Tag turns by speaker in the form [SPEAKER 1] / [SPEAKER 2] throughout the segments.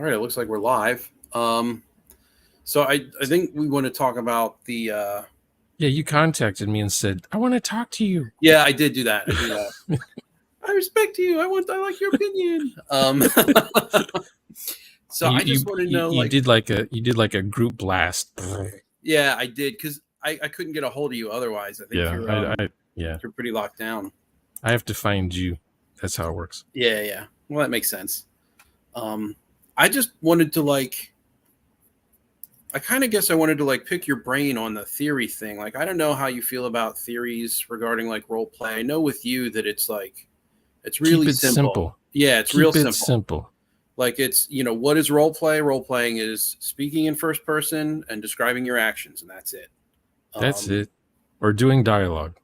[SPEAKER 1] All right, it looks like we're live. So I think we want to talk about the.
[SPEAKER 2] Yeah, you contacted me and said, I want to talk to you.
[SPEAKER 1] Yeah, I did do that. I do that. I respect you. I like your opinion. So I just want to know,
[SPEAKER 2] you did like a group blast.
[SPEAKER 1] Yeah, I did because I couldn't get a hold of you otherwise. I think you're pretty locked down.
[SPEAKER 2] I have to find you. That's how it works.
[SPEAKER 1] Yeah. Well, that makes sense. I just wanted to I kind of guess I wanted to pick your brain on the theory thing. Like, I don't know how you feel about theories regarding role play. I know with you that it's really
[SPEAKER 2] Keep it simple.
[SPEAKER 1] Yeah, it's
[SPEAKER 2] Keep
[SPEAKER 1] real
[SPEAKER 2] it
[SPEAKER 1] simple. It's, what is role play? Role playing is speaking in first person and describing your actions, and that's it.
[SPEAKER 2] That's it. Or doing dialogue.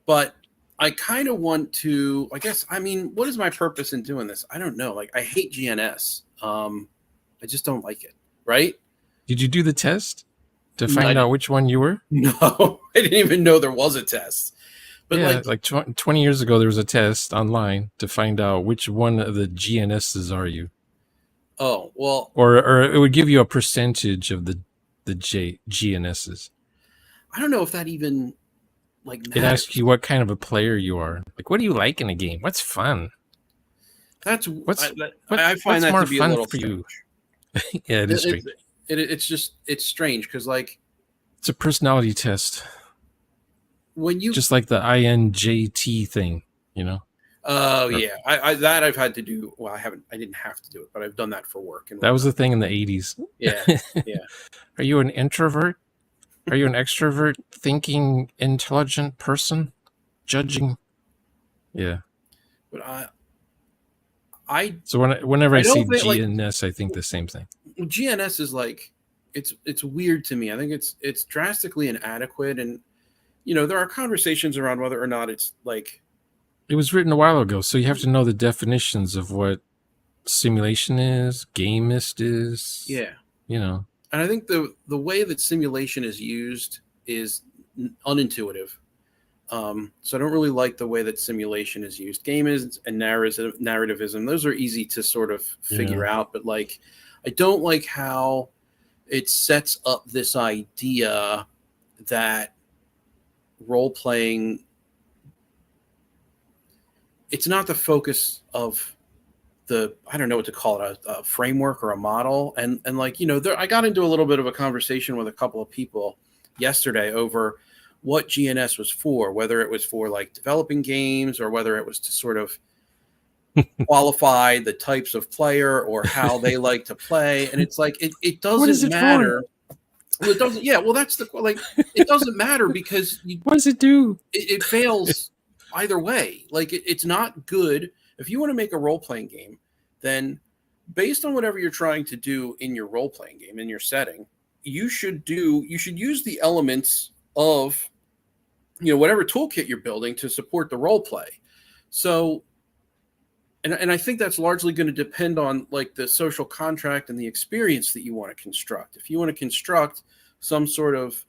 [SPEAKER 1] But I kind of want to, what is my purpose in doing this? I don't know. I hate GNS. I just don't like it. Right?
[SPEAKER 2] Did you do the test to find out which one you were?
[SPEAKER 1] No, I didn't even know there was a test. But
[SPEAKER 2] yeah, 20 years ago, there was a test online to find out which one of the GNSs are you.
[SPEAKER 1] Oh, well.
[SPEAKER 2] Or it would give you a percentage of the GNSs.
[SPEAKER 1] I don't know if that even matters.
[SPEAKER 2] It asks you what kind of a player you are. What do you like in a game? What's fun?
[SPEAKER 1] I find that
[SPEAKER 2] more
[SPEAKER 1] to be
[SPEAKER 2] fun
[SPEAKER 1] a little
[SPEAKER 2] for
[SPEAKER 1] strange.
[SPEAKER 2] You. Yeah, it is strange.
[SPEAKER 1] It's strange because
[SPEAKER 2] it's a personality test.
[SPEAKER 1] When you
[SPEAKER 2] just like the INJT thing,
[SPEAKER 1] Oh yeah, I've had to do. Well, I didn't have to do it, but I've done that for work.
[SPEAKER 2] That was the thing in the 80s.
[SPEAKER 1] Yeah.
[SPEAKER 2] Are you an introvert? Are you an extrovert? Thinking, intelligent person? Judging? Yeah.
[SPEAKER 1] But
[SPEAKER 2] So whenever I see GNS, I think the same thing.
[SPEAKER 1] GNS is it's weird to me. I think it's drastically inadequate, and there are conversations around whether or not it's
[SPEAKER 2] It was written a while ago, so you have to know the definitions of what simulation is, gamist is.
[SPEAKER 1] Yeah.
[SPEAKER 2] And
[SPEAKER 1] I think the way that simulation is used is unintuitive. So I don't really like the way that simulation is used. Gamist and narrativism, those are easy to sort of figure out, but I don't like how it sets up this idea that role-playing, it's not the focus of I don't know what to call it, a framework or a model. And I got into a little bit of a conversation with a couple of people yesterday over what GNS was for, whether it was for developing games or whether it was to sort of qualify the types of player or how they like to play. And it's it doesn't matter. Well, it doesn't. Yeah. Well, that's it doesn't matter because
[SPEAKER 2] what does it do?
[SPEAKER 1] It fails either way. It's not good. If you want to make a role-playing game, then based on whatever you're trying to do in your role-playing game, in your setting, you should use the elements of, whatever toolkit you're building to support the role play. So, and I think that's largely going to depend on the social contract and the experience that you want to construct. If you want to construct some sort of,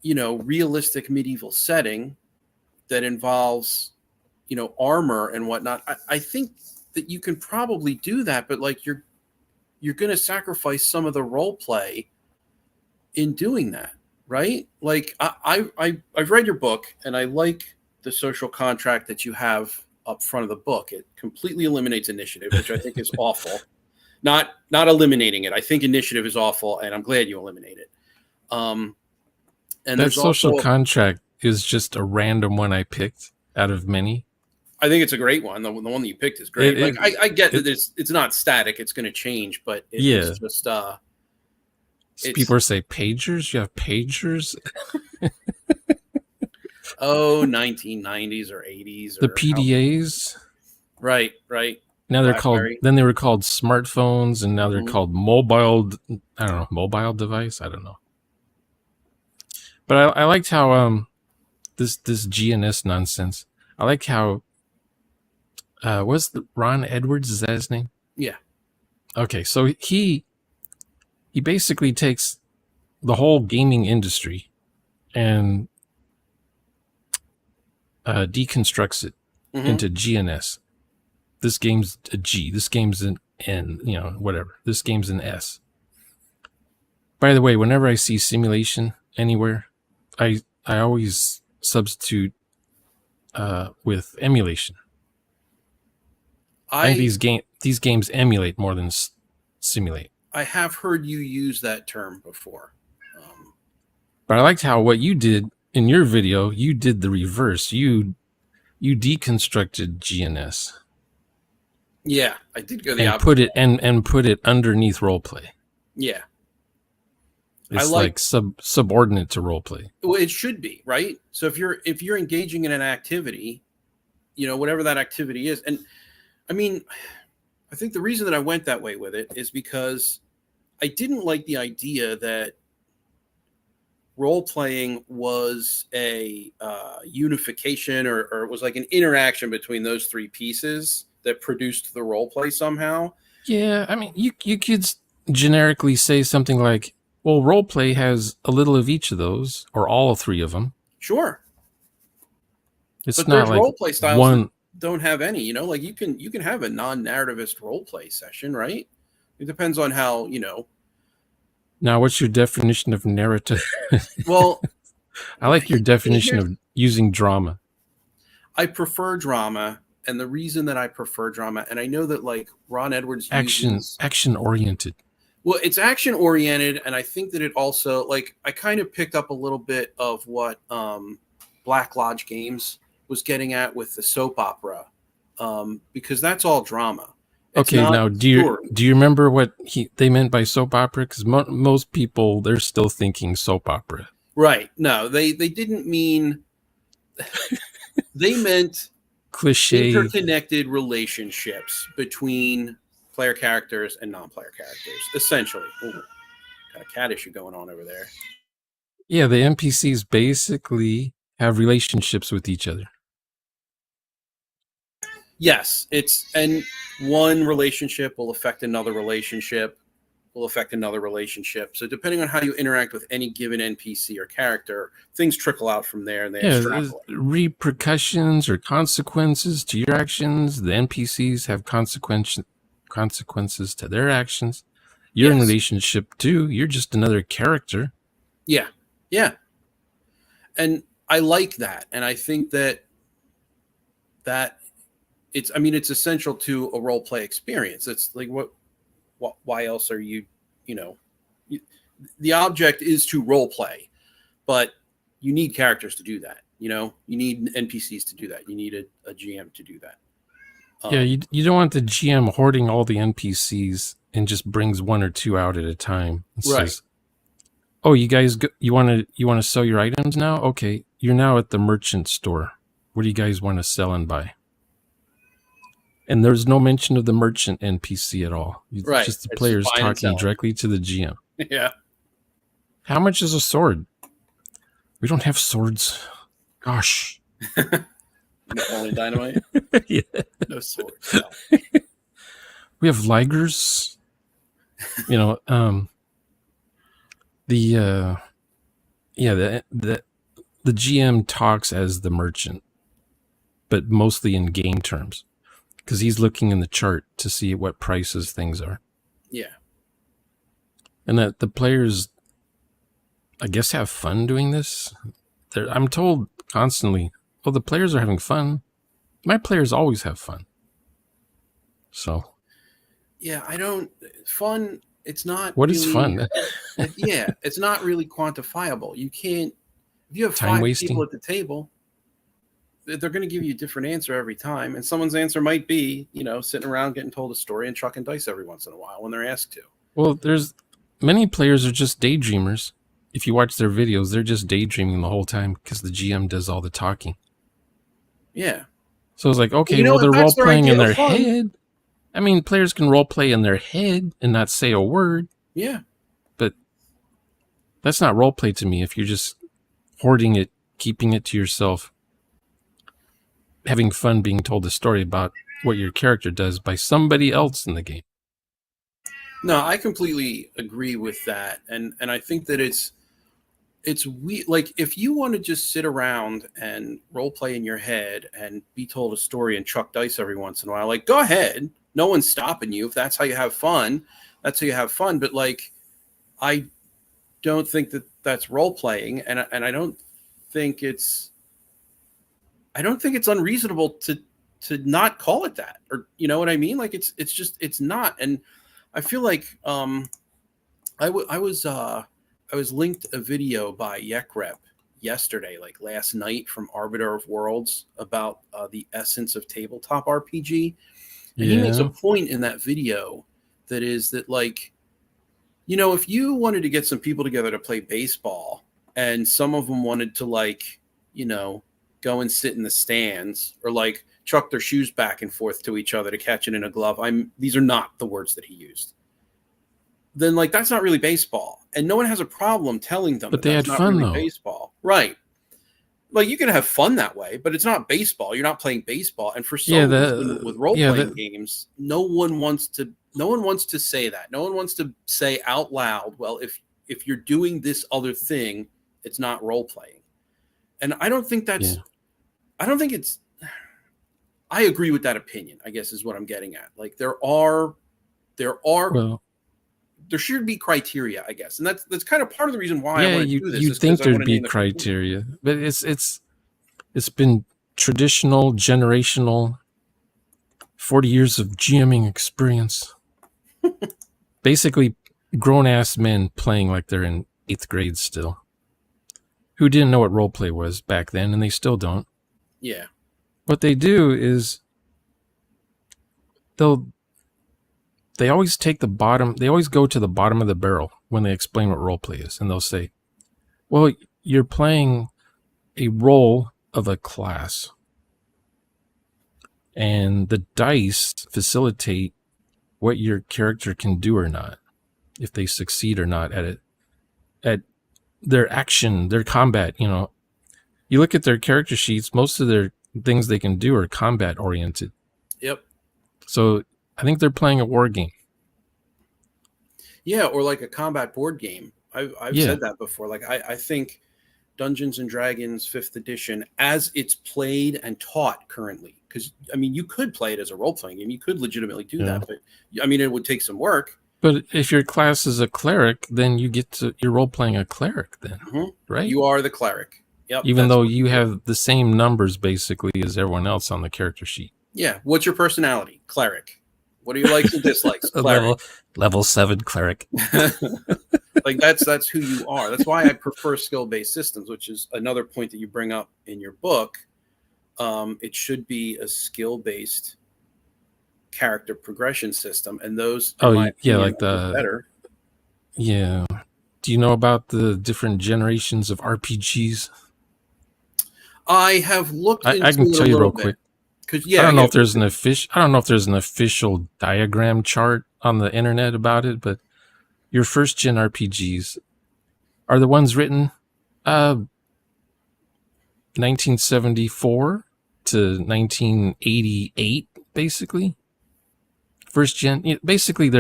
[SPEAKER 1] realistic medieval setting that involves, armor and whatnot, I think that you can probably do that, but you're going to sacrifice some of the role play in doing that, right? I've read your book, and I like the social contract that you have up front of the book. It completely eliminates initiative, which I think is awful. Not eliminating it. I think initiative is awful, and I'm glad you eliminate it. And
[SPEAKER 2] that social contract is just a random one I picked out of many.
[SPEAKER 1] I think it's a great one. The one that you picked is great. I get that it's not static; it's going to change, but it's just.
[SPEAKER 2] People say pagers. You have pagers.
[SPEAKER 1] 1990s or 80s.
[SPEAKER 2] The PDAs.
[SPEAKER 1] Right.
[SPEAKER 2] Now they're called. Then they were called smartphones, and now they're called mobile. I don't know, mobile device. I don't know. But I liked how this GNS nonsense. I like how. Was Ron Edwards? Is that his name?
[SPEAKER 1] Yeah.
[SPEAKER 2] Okay, so he basically takes the whole gaming industry and deconstructs it into GNS. This game's a G. This game's N, whatever. This game's an S. By the way, whenever I see simulation anywhere, I always substitute with emulation. I think these games emulate more than simulate.
[SPEAKER 1] I have heard you use that term before.
[SPEAKER 2] But I liked how what you did in your video, you did the reverse. You deconstructed GNS.
[SPEAKER 1] Yeah, I did go the
[SPEAKER 2] and
[SPEAKER 1] opposite.
[SPEAKER 2] Put it underneath roleplay.
[SPEAKER 1] Yeah.
[SPEAKER 2] It's like subordinate to roleplay.
[SPEAKER 1] Well, it should be, right? So if you're engaging in an activity, whatever that activity is, and I mean, I think the reason that I went that way with it is because I didn't like the idea that role playing was a unification or it was like an interaction between those three pieces that produced the role play somehow.
[SPEAKER 2] Yeah, I mean, you could generically say something like, well, role play has a little of each of those, or all three of them.
[SPEAKER 1] Sure.
[SPEAKER 2] It's
[SPEAKER 1] but
[SPEAKER 2] not like
[SPEAKER 1] role play styles that don't have any, like you can have a non-narrativist role play session, right? It depends on how,
[SPEAKER 2] Now, what's your definition of narrative?
[SPEAKER 1] Well,
[SPEAKER 2] I like your definition of using drama.
[SPEAKER 1] I prefer drama, and the reason that I prefer drama, and I know that like Ron Edwards
[SPEAKER 2] action oriented.
[SPEAKER 1] Well, it's action oriented, and I think that it also, like, I kind of picked up a little bit of what Black Lodge Games was getting at with the soap opera, because that's all drama. It's
[SPEAKER 2] okay, now do you remember what they meant by soap opera? Because most people, they're still thinking soap opera.
[SPEAKER 1] Right? No, they didn't mean. They meant
[SPEAKER 2] cliche
[SPEAKER 1] interconnected relationships between player characters and non-player characters, essentially. Ooh, got a cat issue going on over there.
[SPEAKER 2] Yeah, the NPCs basically have relationships with each other.
[SPEAKER 1] Yes, and one relationship will affect another relationship, So depending on how you interact with any given NPC or character, things trickle out from there, and they extrapolate.
[SPEAKER 2] Repercussions or consequences to your actions. The NPCs have consequences to their actions. You're in relationship too. You're just another character.
[SPEAKER 1] Yeah. And I like that. And I think that it's essential to a role play experience. It's like, why else are you, the object is to role play, but you need characters to do that. You need NPCs to do that. You need a GM to do that.
[SPEAKER 2] You don't want the GM hoarding all the NPCs and just brings one or two out at a time.
[SPEAKER 1] Right.
[SPEAKER 2] Says, oh, you guys, you want to sell your items now? Okay, you're now at the merchant store. What do you guys want to sell and buy? And there's no mention of the merchant NPC at all.
[SPEAKER 1] Right.
[SPEAKER 2] Just the players talking directly to the GM.
[SPEAKER 1] Yeah.
[SPEAKER 2] How much is a sword? We don't have swords. Gosh.
[SPEAKER 1] Only dynamite?
[SPEAKER 2] Yeah.
[SPEAKER 1] No swords. No.
[SPEAKER 2] We have ligers. The GM talks as the merchant, but mostly in game terms, because he's looking in the chart to see what prices things are.
[SPEAKER 1] Yeah.
[SPEAKER 2] And that the players, I guess, have fun doing this. I'm told constantly, oh, the players are having fun. My players always have fun. So.
[SPEAKER 1] Yeah, fun, it's not.
[SPEAKER 2] What is fun?
[SPEAKER 1] Yeah, it's not really quantifiable. You can't, if you have
[SPEAKER 2] time
[SPEAKER 1] 5
[SPEAKER 2] wasting
[SPEAKER 1] people at the table, they're going to give you a different answer every time. And someone's answer might be, sitting around getting told a story and chucking dice every once in a while when they're asked to.
[SPEAKER 2] Well, many players are just daydreamers. If you watch their videos, they're just daydreaming the whole time because the GM does all the talking.
[SPEAKER 1] Yeah.
[SPEAKER 2] So it's like, okay, well, they're role playing in their head. I mean, players can role play in their head and not say a word.
[SPEAKER 1] Yeah.
[SPEAKER 2] But that's not role play to me if you're just hoarding it, keeping it to yourself, having fun being told a story about what your character does by somebody else in the game.
[SPEAKER 1] No, I completely agree with that. And I think that it's like, if you want to just sit around and role play in your head and be told a story and chuck dice every once in a while, like, go ahead. No one's stopping you. If that's how you have fun, that's how you have fun. But like, I don't think that that's role playing, and I don't think it's unreasonable to not call it that, or you know what I mean? Like it's just it's not. And I feel like I was linked a video by Yekrep yesterday, like last night, from Arbiter of Worlds about the essence of tabletop RPG. And he makes a point in that video that is that, like, you know, if you wanted to get some people together to play baseball and some of them wanted to, like, you know, go and sit in the stands or like chuck their shoes back and forth to each other to catch it in a glove. These are not the words that he used. Then, like, that's not really baseball. And no one has a problem telling them
[SPEAKER 2] But
[SPEAKER 1] that
[SPEAKER 2] they
[SPEAKER 1] that's
[SPEAKER 2] had
[SPEAKER 1] not
[SPEAKER 2] fun,
[SPEAKER 1] really
[SPEAKER 2] though.
[SPEAKER 1] baseball. Right. Like, you can have fun that way, but it's not baseball. You're not playing baseball. And for some reason, with role-playing games, no one wants to say that. No one wants to say out loud, well, if you're doing this other thing, it's not role-playing. And I don't think that's I don't think it's I agree with that opinion, I guess is what I'm getting at. Like, there should be criteria, I guess, and that's kind of part of the reason why I want to do this.
[SPEAKER 2] You think there'd be criteria, but it's been traditional, generational, 40 years of GMing experience. Basically, grown-ass men playing like they're in 8th grade still, who didn't know what roleplay was back then, and they still don't.
[SPEAKER 1] Yeah.
[SPEAKER 2] What they do is they always take the bottom. They always go to the bottom of the barrel when they explain what roleplay is, and they'll say, "Well, you're playing a role of a class, and the dice facilitate what your character can do or not, if they succeed or not at their action, their combat. You know, you look at their character sheets; most of their things they can do are combat oriented.
[SPEAKER 1] Yep.
[SPEAKER 2] So I think they're playing a war game.
[SPEAKER 1] Yeah, or like a combat board game. I've said that before. Like, I think Dungeons and Dragons 5th edition, as it's played and taught currently, because I mean, you could play it as a role-playing game. You could legitimately do that, but I mean, it would take some work.
[SPEAKER 2] But if your class is a cleric, then you're role-playing a cleric then, right?
[SPEAKER 1] You are the cleric. Yep.
[SPEAKER 2] Even though you have the same numbers basically as everyone else on the character sheet.
[SPEAKER 1] Yeah. What's your personality? Cleric. What are your likes and dislikes?
[SPEAKER 2] Level 7 cleric.
[SPEAKER 1] Like, that's who you are. That's why I prefer skill-based systems, which is another point that you bring up in your book. It should be a skill-based character progression system, and those
[SPEAKER 2] like the
[SPEAKER 1] better.
[SPEAKER 2] Yeah. Do you know about the different generations of RPGs?
[SPEAKER 1] I have looked into
[SPEAKER 2] I can tell you real quick.
[SPEAKER 1] I
[SPEAKER 2] don't know if there's an official diagram chart on the internet about it, but your first gen RPGs are the ones written 1974 to 1988, basically. First gen, basically,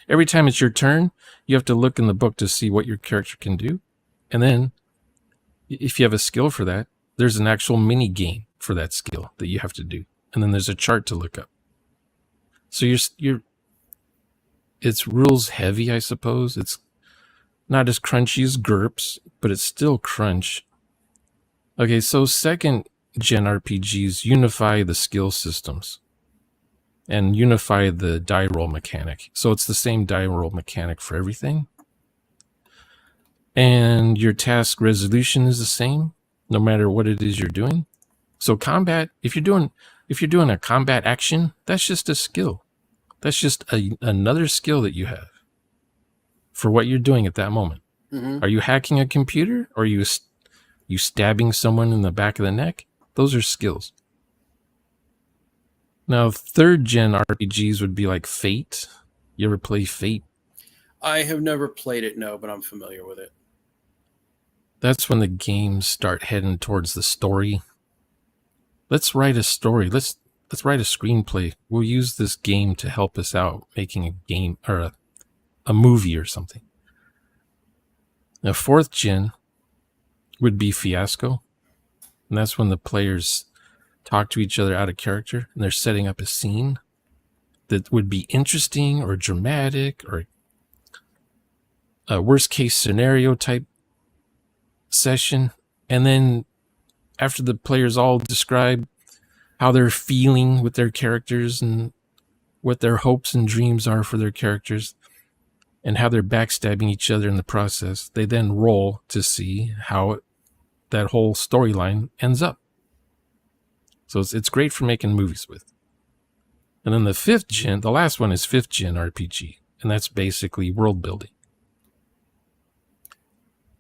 [SPEAKER 2] every time it's your turn, you have to look in the book to see what your character can do, and then if you have a skill for that, there's an actual mini game for that skill that you have to do, and then there's a chart to look up. So it's rules heavy, I suppose. It's not as crunchy as GURPS, but it's still crunch. Okay, so second gen RPGs unify the skill systems and unify the die roll mechanic. So it's the same die roll mechanic for everything. And your task resolution is the same, no matter what it is you're doing. So combat, if you're doing a combat action, that's just a skill. That's just another skill that you have for what you're doing at that moment. Are you hacking a computer, or are you stabbing someone in the back of the neck? Those are skills. Now, third gen RPGs would be like Fate. You ever play Fate?
[SPEAKER 1] I have never played it, no, but I'm familiar with it.
[SPEAKER 2] That's when the games start heading towards the story. Let's write a story. Let's write a screenplay. We'll use this game to help us out making a game or a movie or something. Now, fourth gen would be Fiasco. And that's when the players talk to each other out of character and they're setting up a scene. that would be interesting or dramatic or a worst case scenario type session. And then after the players all describe how they're feeling with their characters and what their hopes and dreams are for their characters and how they're backstabbing each other in the process, they then roll to see how that whole storyline ends up. So it's great for making movies with. And then the last one is 5th gen RPG, and that's basically world building.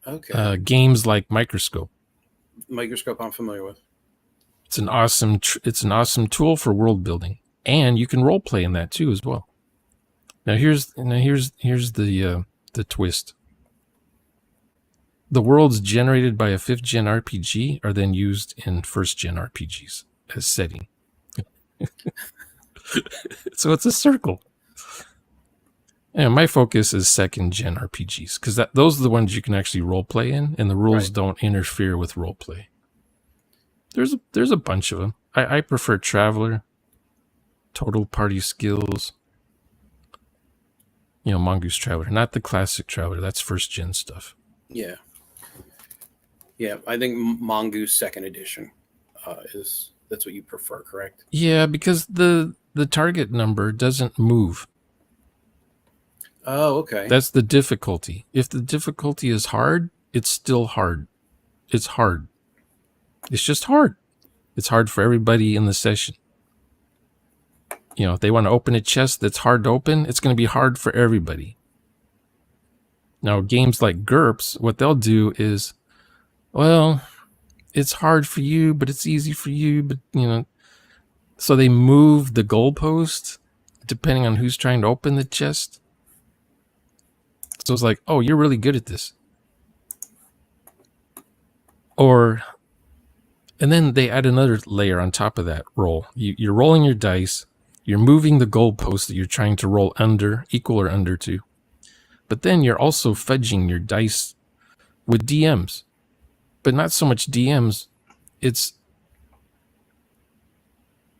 [SPEAKER 1] Okay.
[SPEAKER 2] Games like Microscope.
[SPEAKER 1] Microscope I'm familiar with.
[SPEAKER 2] It's an awesome tool for world building, and you can role play in that too as well. Now here's the twist. The worlds generated by a 5th gen RPG are then used in 1st gen RPGs as setting. So it's a circle. And my focus is 2nd gen RPGs because those are the ones you can actually role play in, and the rules don't interfere with role play. There's a bunch of them. I prefer Traveler, Total Party Skills. Mongoose Traveler, not the classic Traveler. That's 1st gen stuff.
[SPEAKER 1] Yeah. Yeah, I think Mongoose 2nd edition that's what you prefer, correct?
[SPEAKER 2] Yeah, because the target number doesn't move.
[SPEAKER 1] Oh, okay.
[SPEAKER 2] That's the difficulty. If the difficulty is hard, it's still hard. It's hard. It's just hard. It's hard for everybody in the session. If they want to open a chest that's hard to open, it's going to be hard for everybody. Now, games like GURPS, what they'll do is, well, it's hard for you, but it's easy for you, but, so they move the goalpost depending on who's trying to open the chest. So it's like, oh, you're really good at this. And then they add another layer on top of that roll. You're rolling your dice. You're moving the goalpost that you're trying to roll equal or under to. But then you're also fudging your dice with DMs. But not so much DMs.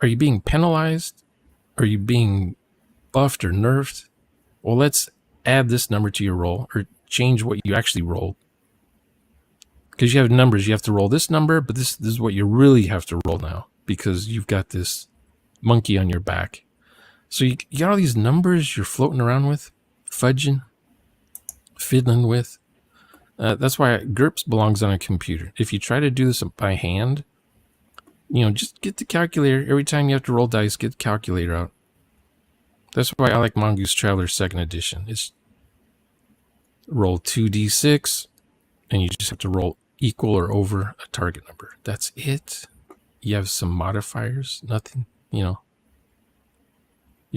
[SPEAKER 2] Are you being penalized? Are you being buffed or nerfed? Well, let's add this number to your roll or change what you actually rolled. Because you have numbers, you have to roll this number, but this is what you really have to roll now because you've got this monkey on your back. So you got all these numbers you're floating around with, fudging, fiddling with. That's why GURPS belongs on a computer. If you try to do this by hand, just get the calculator. Every time you have to roll dice, get the calculator out. That's why I like Mongoose Traveler 2nd edition. It's roll 2d6, and you just have to roll equal or over a target number. That's it. You have some modifiers, nothing, You're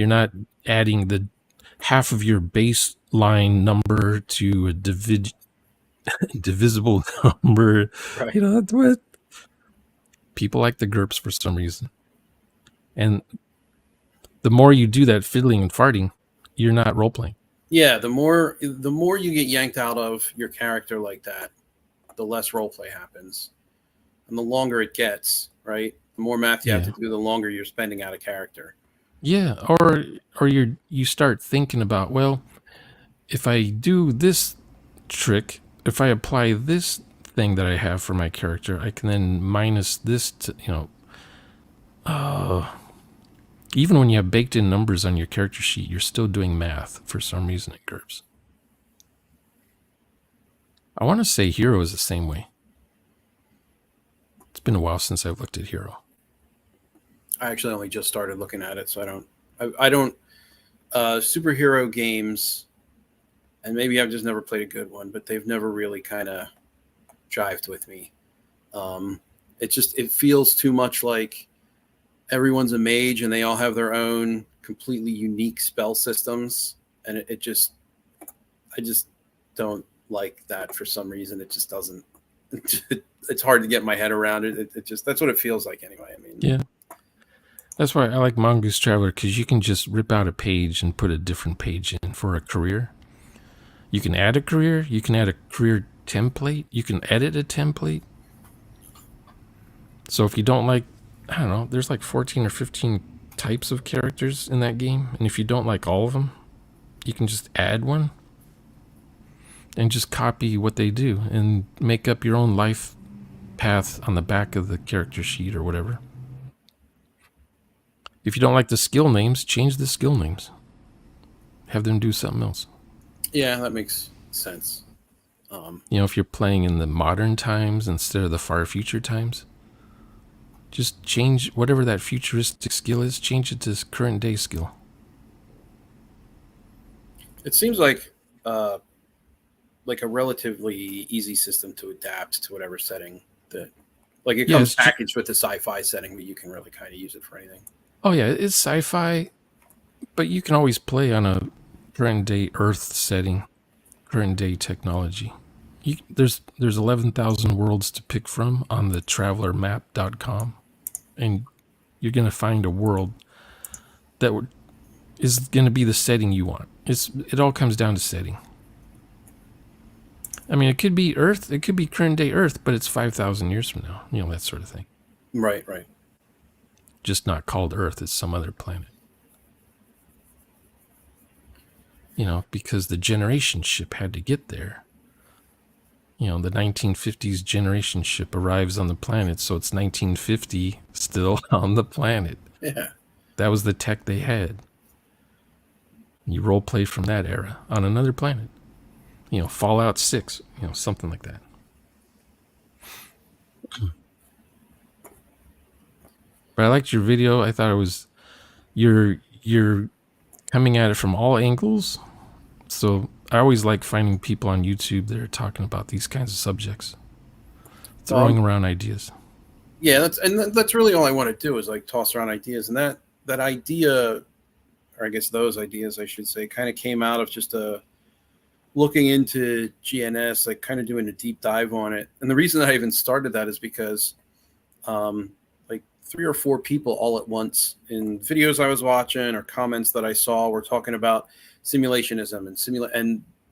[SPEAKER 2] not adding the half of your baseline number to a divisible number.
[SPEAKER 1] Right.
[SPEAKER 2] That's what people like the GURPS for some reason. And the more you do that fiddling and farting, you're not role playing.
[SPEAKER 1] Yeah, the more you get yanked out of your character like that, the less role play happens, and the longer it gets. Right, the more math you have to do, the longer you're spending out of character.
[SPEAKER 2] Yeah, or you start thinking about, well, if I do this trick, if I apply this thing that I have for my character, I can then minus this to, even when you have baked in numbers on your character sheet, you're still doing math for some reason at GURPS. I want to say Hero is the same way. It's been a while since I've looked at Hero.
[SPEAKER 1] I actually only just started looking at it, so I don't superhero games, and maybe I've just never played a good one, but they've never really kind of jived with me. It feels too much like everyone's a mage and they all have their own completely unique spell systems, and I just don't like that for some reason. It just doesn't. It's hard to get my head around it. It just, that's what it feels like anyway. I mean,
[SPEAKER 2] yeah. That's why I like Mongoose Traveler, because you can just rip out a page and put a different page in for a career. You can add a career. You can add a career template. You can edit a template. So if you don't like, I don't know, there's like 14 or 15 types of characters in that game, and if you don't like all of them, you can just add one and just copy what they do and make up your own life path on the back of the character sheet or whatever. If you don't like the skill names, change the skill names. Have them do something else.
[SPEAKER 1] Yeah, that makes sense.
[SPEAKER 2] If you're playing in the modern times instead of the far future times, just change whatever that futuristic skill is, change it to current day skill.
[SPEAKER 1] It seems like a relatively easy system to adapt to whatever setting that, like, it comes packaged with the sci-fi setting, but you can really kind of use it for anything.
[SPEAKER 2] Oh yeah, it's sci-fi, but you can always play on a current day Earth setting, current day technology. There's 11,000 worlds to pick from on the travelermap.com, and you're going to find a world that is going to be the setting you want. It all comes down to setting. I mean, it could be Earth, it could be current day Earth, but it's 5,000 years from now, that sort of thing.
[SPEAKER 1] Right.
[SPEAKER 2] Just not called Earth, it's some other planet. Because the generation ship had to get there. The 1950s generation ship arrives on the planet, so it's 1950 still on the planet.
[SPEAKER 1] Yeah.
[SPEAKER 2] That was the tech they had. You role play from that era on another planet. Fallout 6, something like that. But I liked your video. I thought it was you're coming at it from all angles. So I always like finding people on YouTube that are talking about these kinds of subjects, throwing around ideas.
[SPEAKER 1] Yeah, that's really all I want to do is like toss around ideas, and that idea, or I guess those ideas, I should say, kind of came out of just looking into GNS, like kind of doing a deep dive on it. And the reason that I even started that is because like 3 or 4 people all at once in videos I was watching or comments that I saw were talking about simulationism and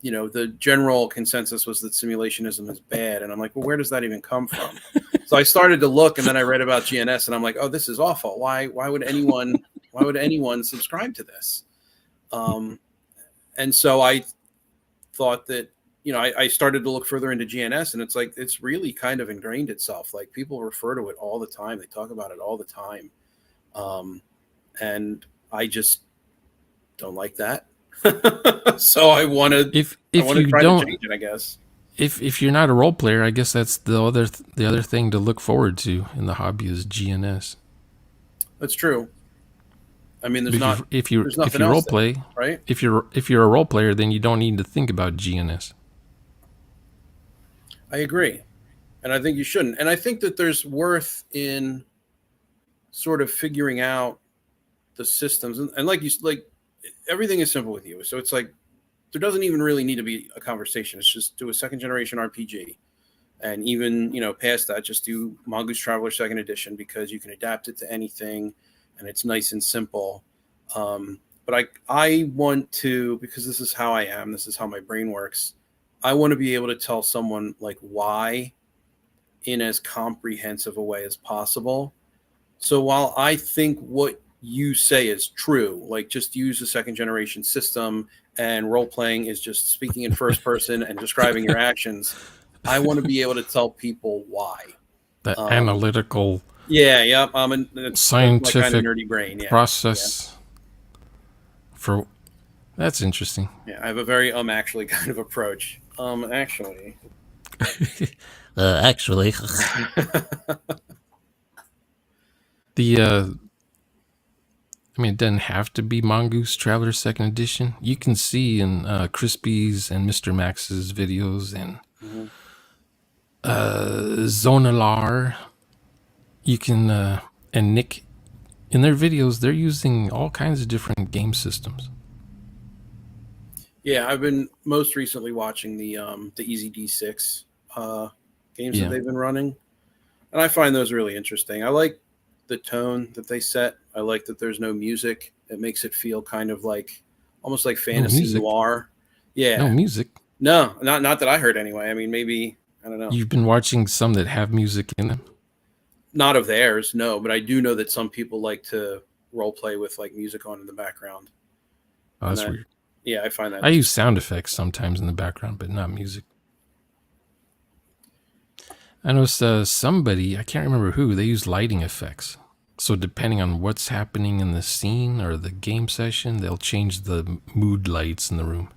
[SPEAKER 1] the general consensus was that simulationism is bad. And I'm like, well, where does that even come from? So I started to look, and then I read about GNS, and I'm like, oh, this is awful. Why would anyone subscribe to this? And so I thought that, I started to look further into GNS, and it's like, it's really kind of ingrained itself. Like, people refer to it all the time. They talk about it all the time. And I just don't like that. So I wanted to change it, I guess.
[SPEAKER 2] If you're not a role player, I guess that's the other thing to look forward to in the hobby is GNS.
[SPEAKER 1] That's true. I mean,
[SPEAKER 2] if you role play,
[SPEAKER 1] right?
[SPEAKER 2] If you're a role player, then you don't need to think about GNS.
[SPEAKER 1] I agree, and I think you shouldn't. And I think that there's worth in sort of figuring out the systems, and like everything is simple with you. So it's like there doesn't even really need to be a conversation. It's just do a 2nd generation RPG, and even past that, just do Mongoose Traveler 2nd Edition, because you can adapt it to anything. And it's nice and simple. But I want to, because this is how I am, this is how my brain works, I want to be able to tell someone like why in as comprehensive a way as possible. So while I think what you say is true, like just use a 2nd generation system and role playing is just speaking in first person and describing your actions, I want to be able to tell people why.
[SPEAKER 2] The analytical...
[SPEAKER 1] Yeah.
[SPEAKER 2] Scientific
[SPEAKER 1] kind of nerdy brain. Yeah.
[SPEAKER 2] Process. Yeah. That's interesting.
[SPEAKER 1] Yeah, I have a very actually kind of approach. Actually.
[SPEAKER 2] Actually. It doesn't have to be Mongoose Traveler 2nd Edition. You can see in Crispy's and Mr. Max's videos and Zonalar. You can, and Nick, in their videos, they're using all kinds of different game systems.
[SPEAKER 1] Yeah, I've been most recently watching the EZD6 games that they've been running, and I find those really interesting. I like the tone that they set. I like that there's no music. It makes it feel kind of like almost like fantasy noir. Yeah,
[SPEAKER 2] no music.
[SPEAKER 1] No, not that I heard anyway. I mean, maybe I don't know.
[SPEAKER 2] You've been watching some that have music in them.
[SPEAKER 1] Not of theirs, no, but I do know that some people like to role play with like music on in the background.
[SPEAKER 2] Oh, that's
[SPEAKER 1] And
[SPEAKER 2] weird.
[SPEAKER 1] Yeah, I find that.
[SPEAKER 2] I use sound effects sometimes in the background, but not music. I noticed somebody, I can't remember who, they use lighting effects. So depending on what's happening in the scene or the game session, they'll change the mood lights in the room.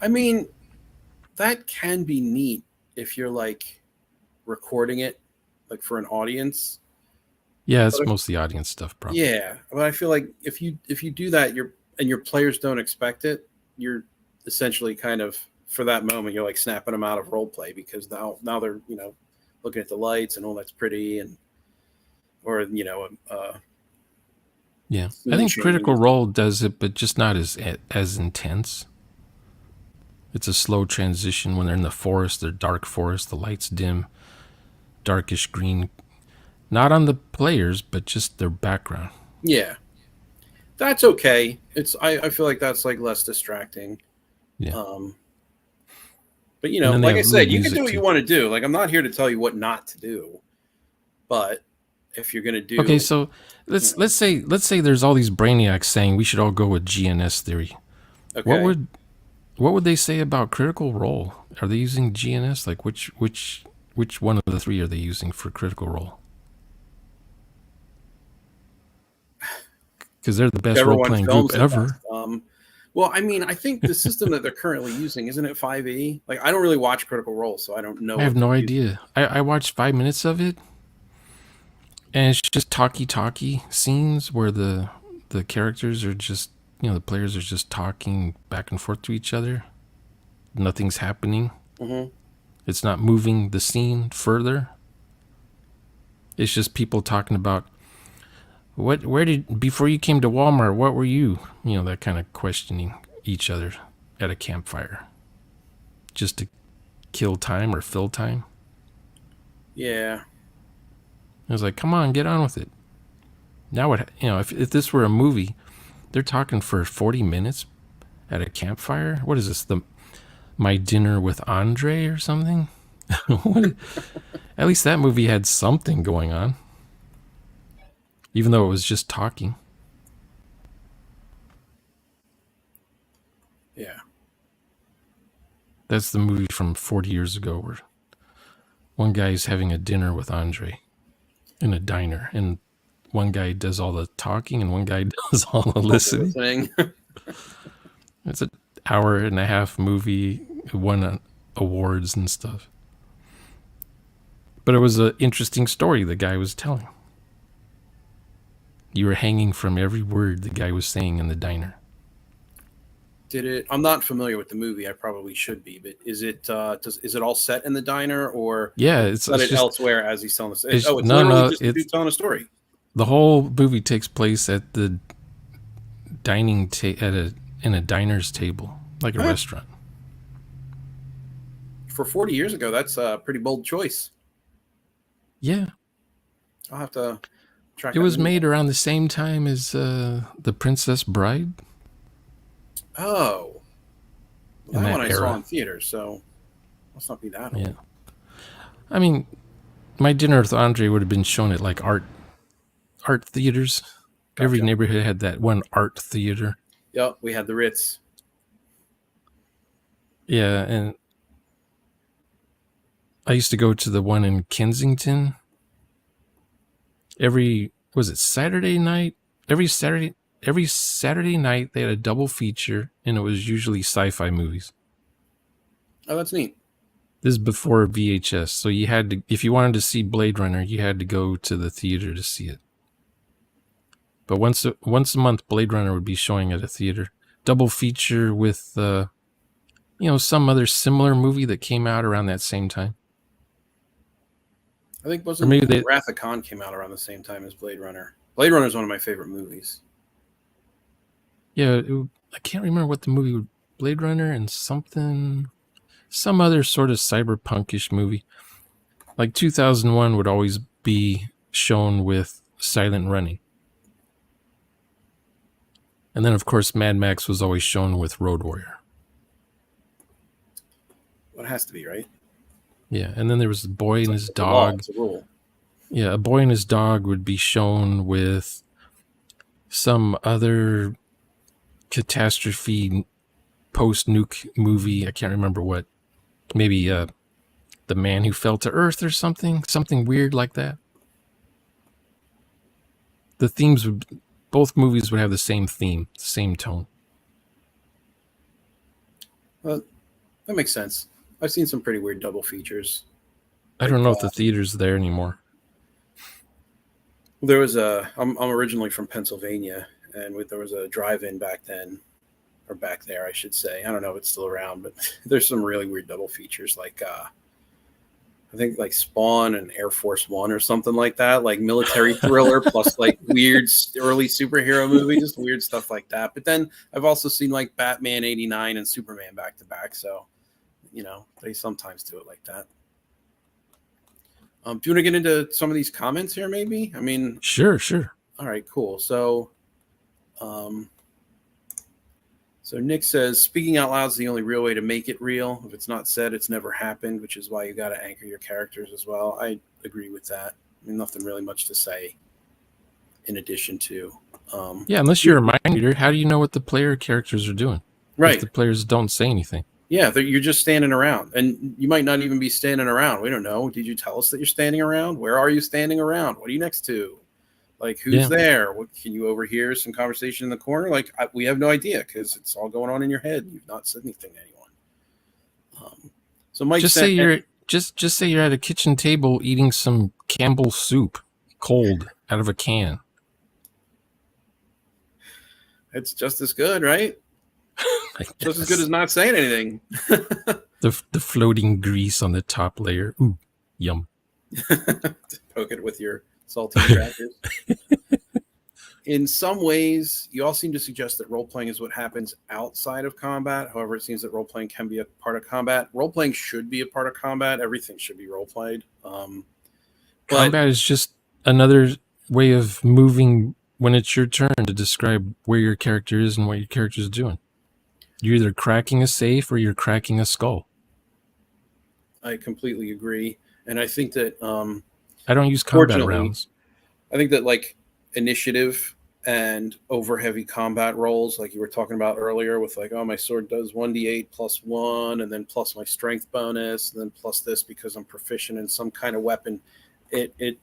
[SPEAKER 1] I mean, that can be neat if you're like recording it like for an audience.
[SPEAKER 2] Yeah, it's mostly audience stuff, probably.
[SPEAKER 1] Yeah, but I feel like if you do that, your players don't expect it, you're essentially kind of for that moment you're like snapping them out of role play because now they're looking at the lights and that's pretty and or
[SPEAKER 2] yeah, I think Critical Role does it, but just not as intense. It's a slow transition when they're in the forest, the dark forest, the lights dim, darkish green. Not on the players, but just their background.
[SPEAKER 1] Yeah, that's okay. I feel like that's like less distracting.
[SPEAKER 2] Yeah.
[SPEAKER 1] But like I said, you can do what you want to do. Like I'm not here to tell you what not to do. But if you're gonna do
[SPEAKER 2] okay, so let's say there's all these brainiacs saying we should all go with GNS theory. Okay. What would they say about Critical Role? Are they using GNS? Like which one of the three are they using for Critical Role? Because they're the best role-playing group ever.
[SPEAKER 1] Well, I mean, I think the system that they're currently using, isn't it 5e? Like, I don't really watch Critical Role, so I don't know.
[SPEAKER 2] I have no idea. I watched 5 minutes of it, and it's just talky scenes where the characters are just, the players are just talking back and forth to each other. Nothing's happening.
[SPEAKER 1] Mm-hmm.
[SPEAKER 2] It's not moving the scene further. It's just people talking about, before you came to Walmart, what were you? That kind of questioning each other at a campfire. Just to kill time or fill time.
[SPEAKER 1] Yeah.
[SPEAKER 2] I was like, come on, get on with it. Now what, if this were a movie, they're talking for 40 minutes at a campfire. What is this? My Dinner with Andre or something? At least that movie had something going on. Even though it was just talking.
[SPEAKER 1] Yeah.
[SPEAKER 2] That's the movie from 40 years ago where one guy's having a dinner with Andre in a diner, and one guy does all the talking and one guy does all the listening. It's an hour-and-a-half movie, won awards and stuff. But it was an interesting story the guy was telling. You were hanging from every word the guy was saying in the diner.
[SPEAKER 1] I'm not familiar with the movie. I probably should be, but is it all set in the diner or
[SPEAKER 2] it's
[SPEAKER 1] just elsewhere as he's telling the story?
[SPEAKER 2] It's literally just
[SPEAKER 1] a dude telling a story.
[SPEAKER 2] The whole movie takes place at the dining in a diner's table, like a restaurant.
[SPEAKER 1] For 40 years ago, that's a pretty bold choice.
[SPEAKER 2] Yeah,
[SPEAKER 1] I'll have to.
[SPEAKER 2] It was made around the same time as The Princess Bride.
[SPEAKER 1] Oh. Well, that one I saw in theaters, so must not be that old.
[SPEAKER 2] Yeah. I mean, My Dinner with Andre would have been shown at like art theaters. Gotcha. Every neighborhood had that one art theater.
[SPEAKER 1] Yep, we had the Ritz.
[SPEAKER 2] Yeah, and I used to go to the one in Kensington. Saturday night? Every Saturday night they had a double feature, and it was usually sci-fi movies.
[SPEAKER 1] Oh, that's neat.
[SPEAKER 2] This is before VHS, so you had to, if you wanted to see Blade Runner, you had to go to the theater to see it. But once a month, Blade Runner would be showing at a theater. Double feature with, some other similar movie that came out around that same time.
[SPEAKER 1] I think Wrath of Khan came out around the same time as Blade Runner. Blade Runner is one of my favorite movies.
[SPEAKER 2] Yeah, I can't remember what the movie was. Blade Runner and some other sort of cyberpunkish movie. Like 2001 would always be shown with Silent Running. And then, of course, Mad Max was always shown with Road Warrior.
[SPEAKER 1] Well, it has to be, right?
[SPEAKER 2] Yeah, and then there was the boy and his dog.
[SPEAKER 1] It's a rule.
[SPEAKER 2] Yeah, A Boy and His Dog would be shown with some other catastrophe post-nuke movie. I can't remember what. Maybe The Man Who Fell to Earth or something weird like that. The themes would, both movies would have the same theme, the same tone.
[SPEAKER 1] Well, that makes sense. I've seen some pretty weird double features.
[SPEAKER 2] I don't know if the theater's there anymore.
[SPEAKER 1] There was I'm originally from Pennsylvania, and there was a drive-in back then, or back there, I should say. I don't know if it's still around, but there's some really weird double features, like I think like Spawn and Air Force One or something like that, like military thriller plus like weird early superhero movie, just weird stuff like that. But then I've also seen like Batman '89 and Superman back to back, so they sometimes do it like that. Do you want to get into some of these comments here, maybe? I mean,
[SPEAKER 2] Sure.
[SPEAKER 1] All right, cool. So, Nick says, speaking out loud is the only real way to make it real. If it's not said, it's never happened, which is why you got to anchor your characters as well. I agree with that. I mean, nothing really much to say in addition to.
[SPEAKER 2] Yeah, unless you're a mind reader, how do you know what the player characters are doing?
[SPEAKER 1] Right.
[SPEAKER 2] If the players don't say anything.
[SPEAKER 1] Yeah, you're just standing around, and you might not even be standing around. We don't know. Did you tell us that you're standing around? Where are you standing around? What are you next to? Like, who's there? What can you overhear some conversation in the corner? Like, we have no idea because it's all going on in your head. You've not said anything to anyone. So Mike,
[SPEAKER 2] just say you're at a kitchen table eating some Campbell's soup, cold out of a can.
[SPEAKER 1] It's just as good, right? Just as good as not saying anything.
[SPEAKER 2] The floating grease on the top layer. Ooh, yum.
[SPEAKER 1] Poke it with your salty crackers. In some ways, you all seem to suggest that role-playing is what happens outside of combat. However, it seems that role-playing can be a part of combat. Role-playing should be a part of combat. Everything should be role-played.
[SPEAKER 2] Combat is just another way of moving when it's your turn to describe where your character is and what your character is doing. You're either cracking a safe or you're cracking a skull.
[SPEAKER 1] I completely agree. And I think that...
[SPEAKER 2] I don't use combat rounds.
[SPEAKER 1] I think that like initiative and over heavy combat rolls, like you were talking about earlier with like, oh, my sword does 1d8 plus 1 and then plus my strength bonus and then plus this because I'm proficient in some kind of weapon. It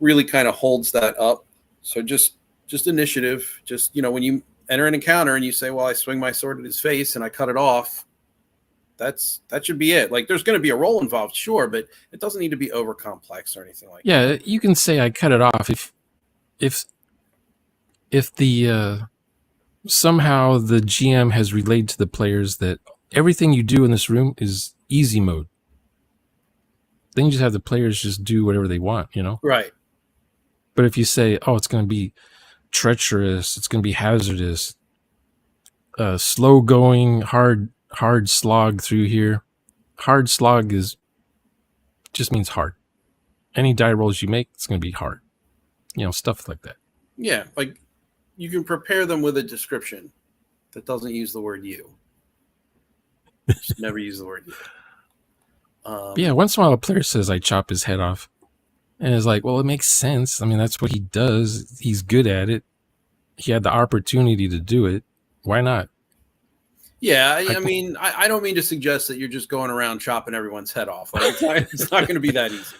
[SPEAKER 1] really kind of holds that up. So just initiative, just, when you enter an encounter and you say, well, I swing my sword at his face and I cut it off, that should be it. Like, there's going to be a roll involved, sure, but it doesn't need to be over complex or anything like that.
[SPEAKER 2] Yeah, you can say I cut it off if the somehow the GM has relayed to the players that everything you do in this room is easy mode. Then you just have the players just do whatever they want,
[SPEAKER 1] Right.
[SPEAKER 2] But if you say, oh, it's going to be treacherous, it's going to be hazardous, slow going, hard slog through here. Hard slog just means hard. Any die rolls you make, it's going to be hard. Stuff like that.
[SPEAKER 1] Yeah, like you can prepare them with a description that doesn't use the word you. Just never use the word you.
[SPEAKER 2] Yeah, once in a while a player says I chop his head off. And it's like, well, it makes sense. I mean, that's what he does. He's good at it. He had the opportunity to do it. Why not?
[SPEAKER 1] Yeah, I mean, I don't mean to suggest that you're just going around chopping everyone's head off. Like, it's not going to be that easy.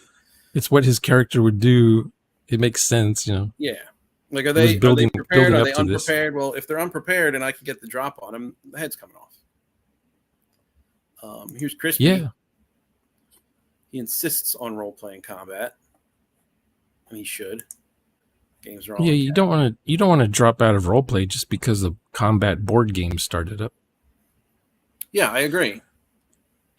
[SPEAKER 2] It's what his character would do. It makes sense,
[SPEAKER 1] Yeah. Like, are they prepared? Are they unprepared?
[SPEAKER 2] This.
[SPEAKER 1] Well, if they're unprepared and I can get the drop on them, the head's coming off. Here's Crispy.
[SPEAKER 2] Yeah.
[SPEAKER 1] He insists on role-playing combat. And he should. Games are all
[SPEAKER 2] you don't want to drop out of roleplay just because the combat board game started up.
[SPEAKER 1] Yeah, I agree.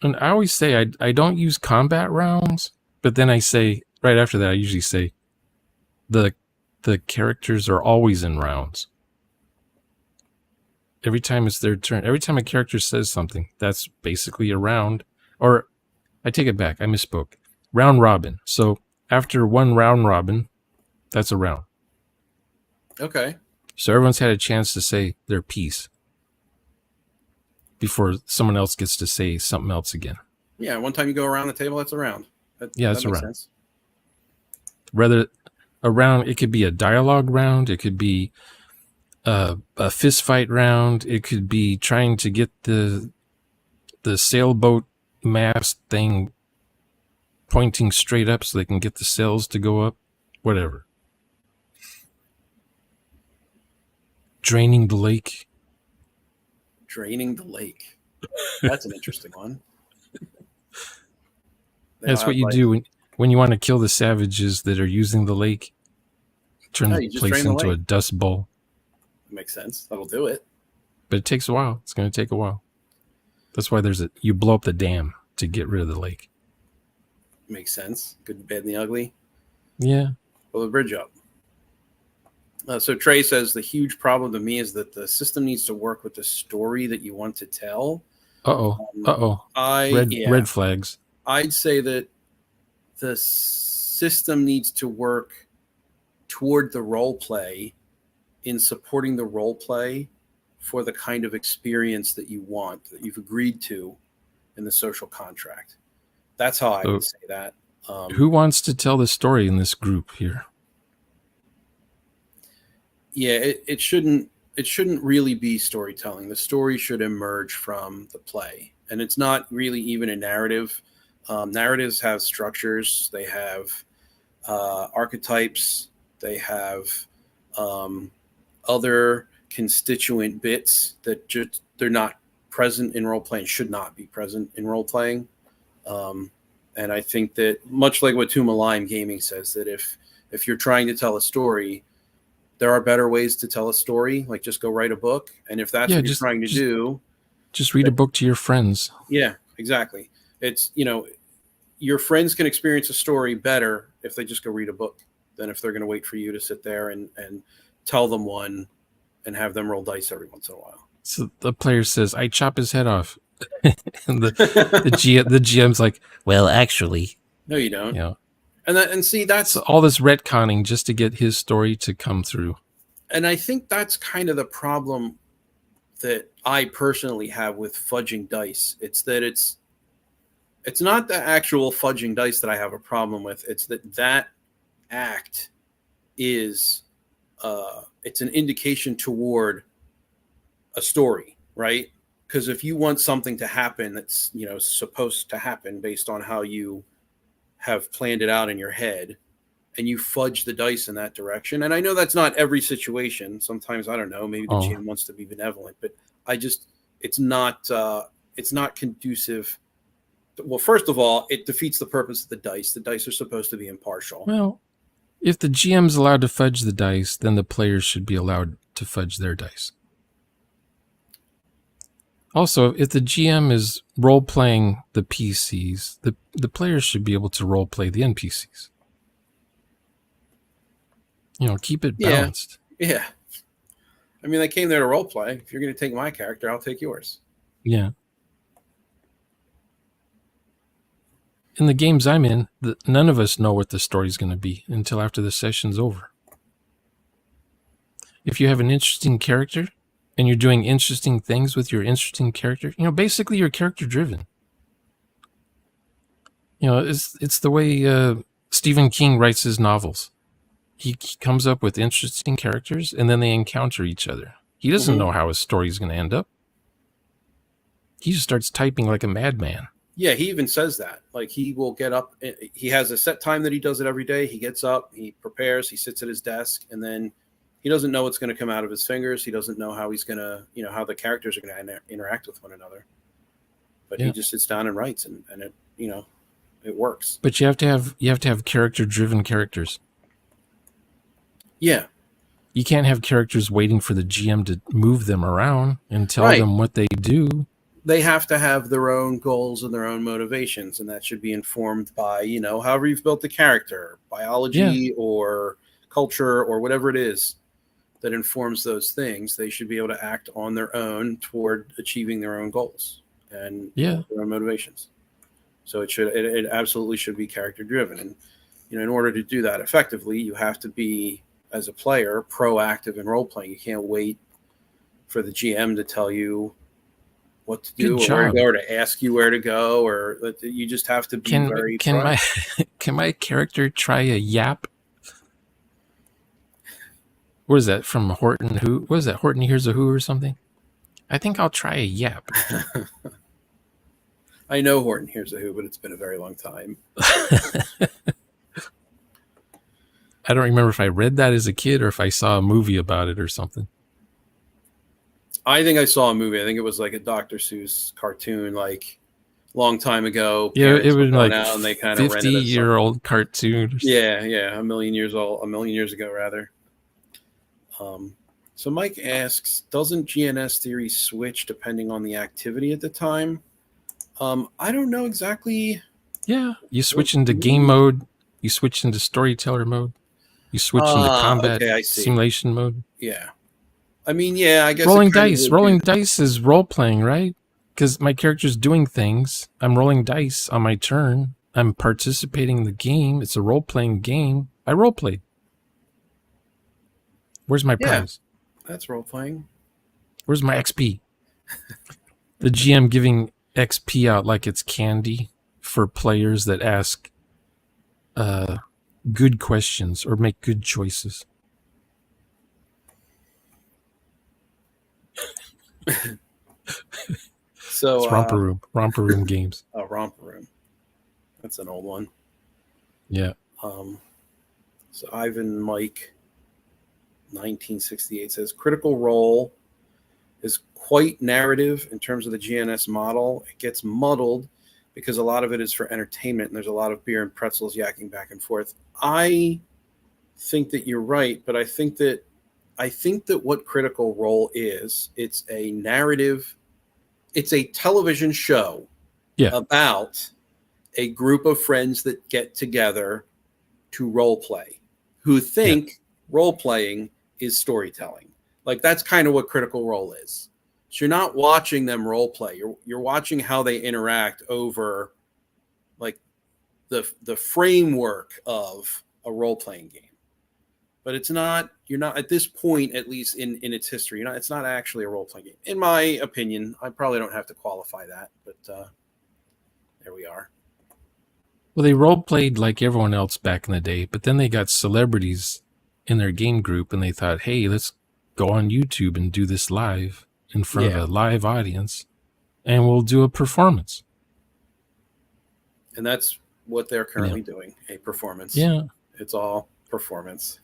[SPEAKER 2] And I always say I don't use combat rounds, but then I say right after that I usually say the characters are always in rounds. Every time it's their turn, every time a character says something, that's basically a round. Or I take it back, I misspoke. Round robin. So after one round robin, that's a round.
[SPEAKER 1] Okay.
[SPEAKER 2] So everyone's had a chance to say their piece before someone else gets to say something else again.
[SPEAKER 1] Yeah, one time you go around the table, that's a round.
[SPEAKER 2] That's a round. Sense. Rather, a round, it could be a dialogue round. It could be a fist fight round. It could be trying to get the sailboat mast thing pointing straight up so they can get the sails to go up. Whatever. Draining the lake.
[SPEAKER 1] Draining the lake. That's an interesting one.
[SPEAKER 2] That's what you do when you want to kill the savages that are using the lake. Turn the place into a dust bowl.
[SPEAKER 1] Makes sense. That'll do it.
[SPEAKER 2] But it takes a while. It's going to take a while. That's why you blow up the dam to get rid of the lake.
[SPEAKER 1] Makes sense. Good, the bad, and the ugly.
[SPEAKER 2] Yeah.
[SPEAKER 1] Blow the bridge up. So Trey says the huge problem to me is that the system needs to work with the story that you want to tell. Red flags. I'd say that the system needs to work toward the role play in supporting the role play for the kind of experience that you want, that you've agreed to in the social contract. That's how I would say that.
[SPEAKER 2] Who wants to tell the story in this group here?
[SPEAKER 1] Yeah, it shouldn't really be storytelling. The story should emerge from the play, and it's not really even a narrative. Narratives have structures. They have archetypes. They have other constituent bits that they're not present in role playing. Should not be present in role playing. And I think that much like what Tumalime Gaming says, that if you're trying to tell a story, there are better ways to tell a story, like just go write a book. And if that's what you're trying to do,
[SPEAKER 2] just read a book to your friends.
[SPEAKER 1] Yeah, exactly. It's, your friends can experience a story better if they just go read a book than if they're going to wait for you to sit there and tell them one and have them roll dice every once in a while.
[SPEAKER 2] So the player says, I chop his head off. And the GM's like, well, actually.
[SPEAKER 1] No, you don't. Yeah. And see, that's
[SPEAKER 2] all this retconning just to get his story to come through.
[SPEAKER 1] And I think that's kind of the problem that I personally have with fudging dice. It's that it's not the actual fudging dice that I have a problem with. It's that act is it's an indication toward a story, right? Because if you want something to happen that's supposed to happen based on how you have planned it out in your head, and you fudge the dice in that direction. And I know that's not every situation. Sometimes, I don't know, maybe the GM wants to be benevolent, but it's not conducive. Well, first of all, it defeats the purpose of the dice. The dice are supposed to be impartial.
[SPEAKER 2] Well, if the GM's allowed to fudge the dice, then the players should be allowed to fudge their dice. Also, if the GM is role-playing the PCs, the players should be able to role-play the NPCs. Keep it balanced.
[SPEAKER 1] Yeah. I mean, they came there to role-play. If you're going to take my character, I'll take yours.
[SPEAKER 2] Yeah. In the games I'm in, none of us know what the story's going to be until after the session's over. If you have an interesting character, and you're doing interesting things with your interesting character, basically you're character driven. It's the way Stephen King writes his novels. He comes up with interesting characters, and then they encounter each other. He doesn't know how his story is going to end up. He just starts typing like a madman.
[SPEAKER 1] Yeah, he even says that. Like, he will get up. He has a set time that he does it every day. He gets up, he prepares, he sits at his desk, and then he doesn't know what's going to come out of his fingers. He doesn't know how he's going to, how the characters are going to interact with one another. But he just sits down and writes, and it, it works.
[SPEAKER 2] But you have to have character-driven characters.
[SPEAKER 1] Yeah.
[SPEAKER 2] You can't have characters waiting for the GM to move them around and tell them what they do.
[SPEAKER 1] They have to have their own goals and their own motivations, and that should be informed by, however you've built the character, biology or culture or whatever it is that informs those things. They should be able to act on their own toward achieving their own goals and their own motivations. So it absolutely should be character driven. And, in order to do that effectively, you have to be, as a player, proactive in role playing. You can't wait for the GM to tell you what to do or where to go, or to ask you where to go, or you just have to be very proactive.
[SPEAKER 2] Can my character try a yap? what is that from Horton Who? What is that? Horton Hears a Who or something? I think I'll try a yap.
[SPEAKER 1] I know Horton Hears a Who, but it's been a very long time.
[SPEAKER 2] I don't remember if I read that as a kid or if I saw a movie about it or something.
[SPEAKER 1] I think I saw a movie. I think it was like a Dr. Seuss cartoon, like long time ago.
[SPEAKER 2] Yeah, it was like
[SPEAKER 1] out and they kind of
[SPEAKER 2] 50-year-old cartoon.
[SPEAKER 1] Yeah, a million years ago, rather. So Mike asks, doesn't GNS theory switch depending on the activity at the time? I don't know exactly.
[SPEAKER 2] Yeah, you switch into game mode. You switch into storyteller mode. You switch into combat simulation mode.
[SPEAKER 1] Yeah. I mean, yeah, I guess
[SPEAKER 2] rolling dice. Rolling dice is role playing, right? Because my character's doing things. I'm rolling dice on my turn. I'm participating in the game. It's a role playing game. I role played. Where's my prize?
[SPEAKER 1] That's role playing.
[SPEAKER 2] Where's my XP? The GM giving XP out like it's candy for players that ask good questions or make good choices.
[SPEAKER 1] So
[SPEAKER 2] it's romper room games.
[SPEAKER 1] Oh, romper room. That's an old one.
[SPEAKER 2] Yeah.
[SPEAKER 1] So Ivan Mike 1968 says Critical Role is quite narrative in terms of the GNS model. It gets muddled because a lot of it is for entertainment and there's a lot of beer and pretzels yakking back and forth. I think that you're right, but I think that what Critical Role is, it's a narrative, it's a television show about a group of friends that get together to role play, who think role playing is storytelling. Like that's kind of what Critical Role is. So you're not watching them role play. You're watching how they interact over like the framework of a role playing game. But you're not at this point, at least in its history, it's not actually a role playing game. In my opinion, I probably don't have to qualify that, but there we are.
[SPEAKER 2] Well, they role played like everyone else back in the day, but then they got celebrities in their game group and they thought, hey, let's go on YouTube and do this live in front of a live audience and we'll do a performance.
[SPEAKER 1] And that's what they're currently doing, a performance.
[SPEAKER 2] Yeah.
[SPEAKER 1] It's all performance.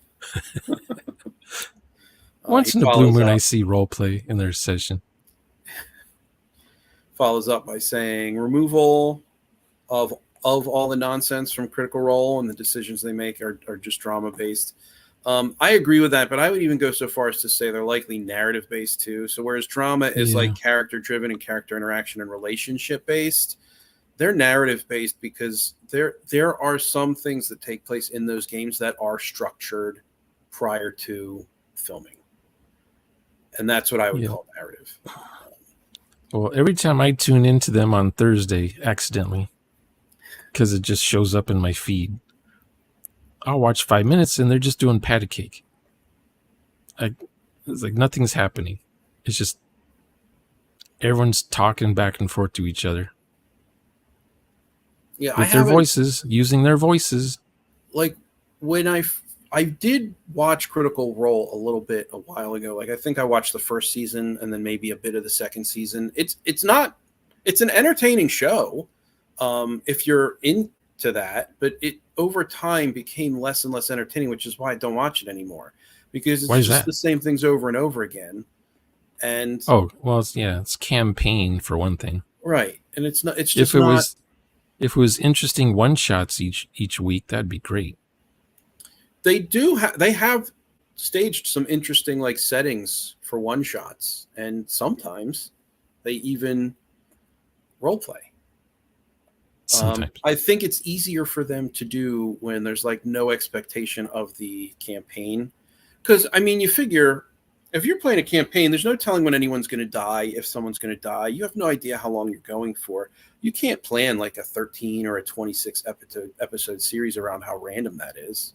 [SPEAKER 2] Once in a blue moon, I see role play in their session.
[SPEAKER 1] Follows up by saying removal of all the nonsense from Critical Role and the decisions they make are just drama based. I agree with that, but I would even go so far as to say they're likely narrative based too. So whereas drama is like character driven and character interaction and relationship based, they're narrative based because there are some things that take place in those games that are structured prior to filming. And that's what I would call narrative.
[SPEAKER 2] Well, every time I tune into them on Thursday accidentally, because it just shows up in my feed, I'll watch 5 minutes and they're just doing patty cake. It's like nothing's happening. It's just everyone's talking back and forth to each other.
[SPEAKER 1] Yeah,
[SPEAKER 2] with their voices, using their voices. Like
[SPEAKER 1] when I did watch Critical Role a little bit a while ago. Like I think I watched the first season and then maybe a bit of the second season. It's an entertaining show if you're into that, but it over time became less and less entertaining, which is why I don't watch it anymore because it's just the same things over and over again. And
[SPEAKER 2] it's campaign for one thing,
[SPEAKER 1] right? And it's not. It's just
[SPEAKER 2] if it was interesting one shots each week, that'd be great.
[SPEAKER 1] They have staged some interesting like settings for one shots, and sometimes they even role play. I think it's easier for them to do when there's like no expectation of the campaign, because I mean, you figure if you're playing a campaign, there's no telling when anyone's going to die. If someone's going to die, you have no idea how long you're going for. You can't plan like a 13 or a 26 episode series around how random that is.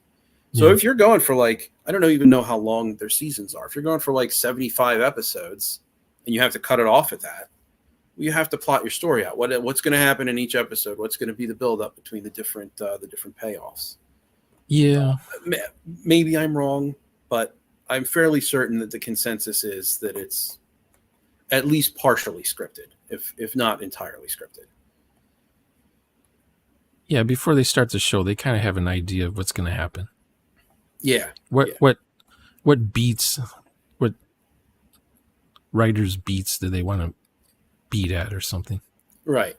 [SPEAKER 1] So if you're going for like, I don't even know how long their seasons are. If you're going for like 75 episodes and you have to cut it off at that, you have to plot your story out. What's going to happen in each episode? What's going to be the buildup between the different payoffs?
[SPEAKER 2] Yeah.
[SPEAKER 1] Maybe I'm wrong, but I'm fairly certain that the consensus is that it's at least partially scripted, if not entirely scripted.
[SPEAKER 2] Yeah, before they start the show, they kind of have an idea of what's going to happen.
[SPEAKER 1] Yeah.
[SPEAKER 2] What beats, what writers' beats do they want to beat at or something?
[SPEAKER 1] Right.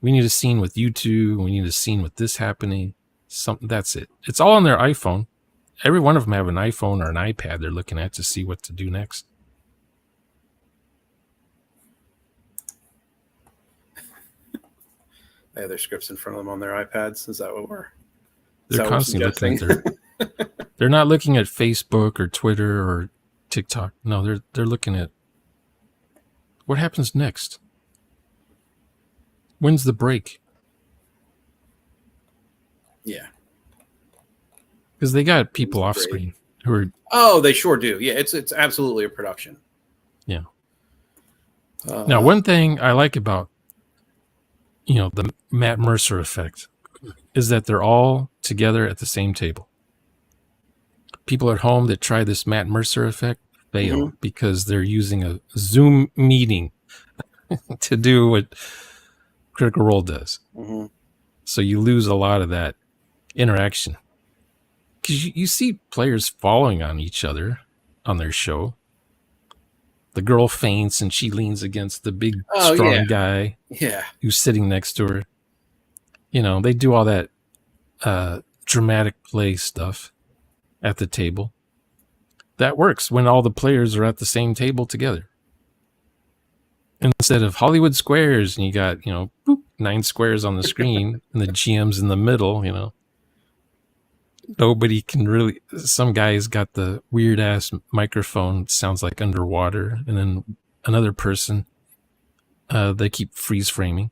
[SPEAKER 2] We need a scene with you two. We need a scene with this happening. Something. That's it. It's all on their iPhone. Every one of them have an iPhone or an iPad they're looking at to see what to do next.
[SPEAKER 1] They have their scripts in front of them on their iPads. Is that what we're?
[SPEAKER 2] They're constantly looking at they're not looking at Facebook or Twitter or TikTok. No, they're looking at what happens next. When's the break?
[SPEAKER 1] Yeah.
[SPEAKER 2] Because they got people off screen who are.
[SPEAKER 1] Oh, they sure do. Yeah, it's absolutely a production.
[SPEAKER 2] Yeah. Now, one thing I like about the Matt Mercer effect is that they're all together at the same table. People at home that try this Matt Mercer effect fail because they're using a Zoom meeting to do what Critical Role does.
[SPEAKER 1] Mm-hmm.
[SPEAKER 2] So you lose a lot of that interaction. Because you see players following on each other on their show. The girl faints and she leans against the big, strong guy who's sitting next to her. They do all that dramatic play stuff at the table. That works when all the players are at the same table together. Instead of Hollywood squares and you got, 9 squares on the screen and the GM's in the middle, nobody can really. Some guy's got the weird ass microphone, sounds like underwater, and then another person, they keep freeze framing.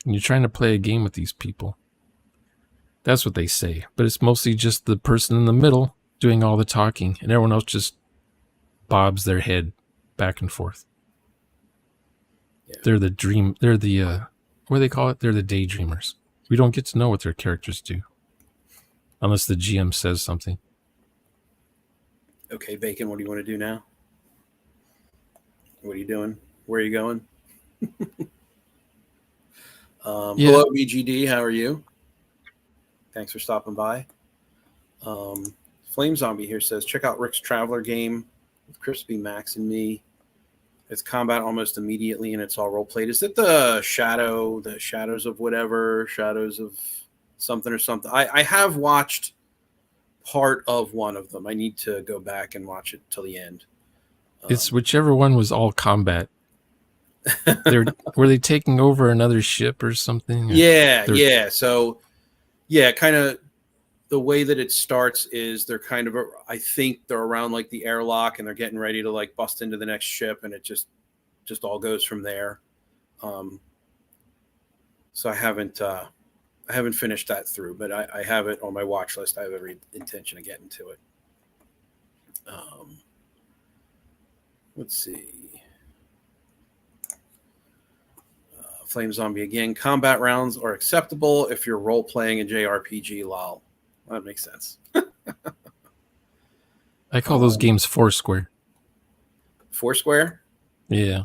[SPEAKER 2] And you're trying to play a game with these people. That's what they say, but it's mostly just the person in the middle doing all the talking, and everyone else just bobs their head back and forth. Yeah. They're the what do they call it? They're the daydreamers. We don't get to know what their characters do. Unless the GM says something.
[SPEAKER 1] Okay, Bacon, what do you want to do now? What are you doing? Where are you going? Hello, BGD. How are you? Thanks for stopping by. Flame Zombie here says, check out Rick's Traveler game with Crispy, Max, and me. It's combat almost immediately, and it's all role-played. Is it the Shadows of whatever, Shadows of something or something? I have watched part of one of them. I need to go back and watch it till the end.
[SPEAKER 2] It's whichever one was all combat. Were they taking over another ship or something?
[SPEAKER 1] Yeah. So, kind of the way that it starts is they're kind of, I think they're around like the airlock and they're getting ready to like bust into the next ship, and it just all goes from there. So I haven't finished that through, but I have it on my watch list. I have every intention of getting to it. Let's see. Flame Zombie again. Combat rounds are acceptable if you're role-playing a JRPG, lol. That makes sense.
[SPEAKER 2] I call those games Foursquare.
[SPEAKER 1] Foursquare?
[SPEAKER 2] Yeah.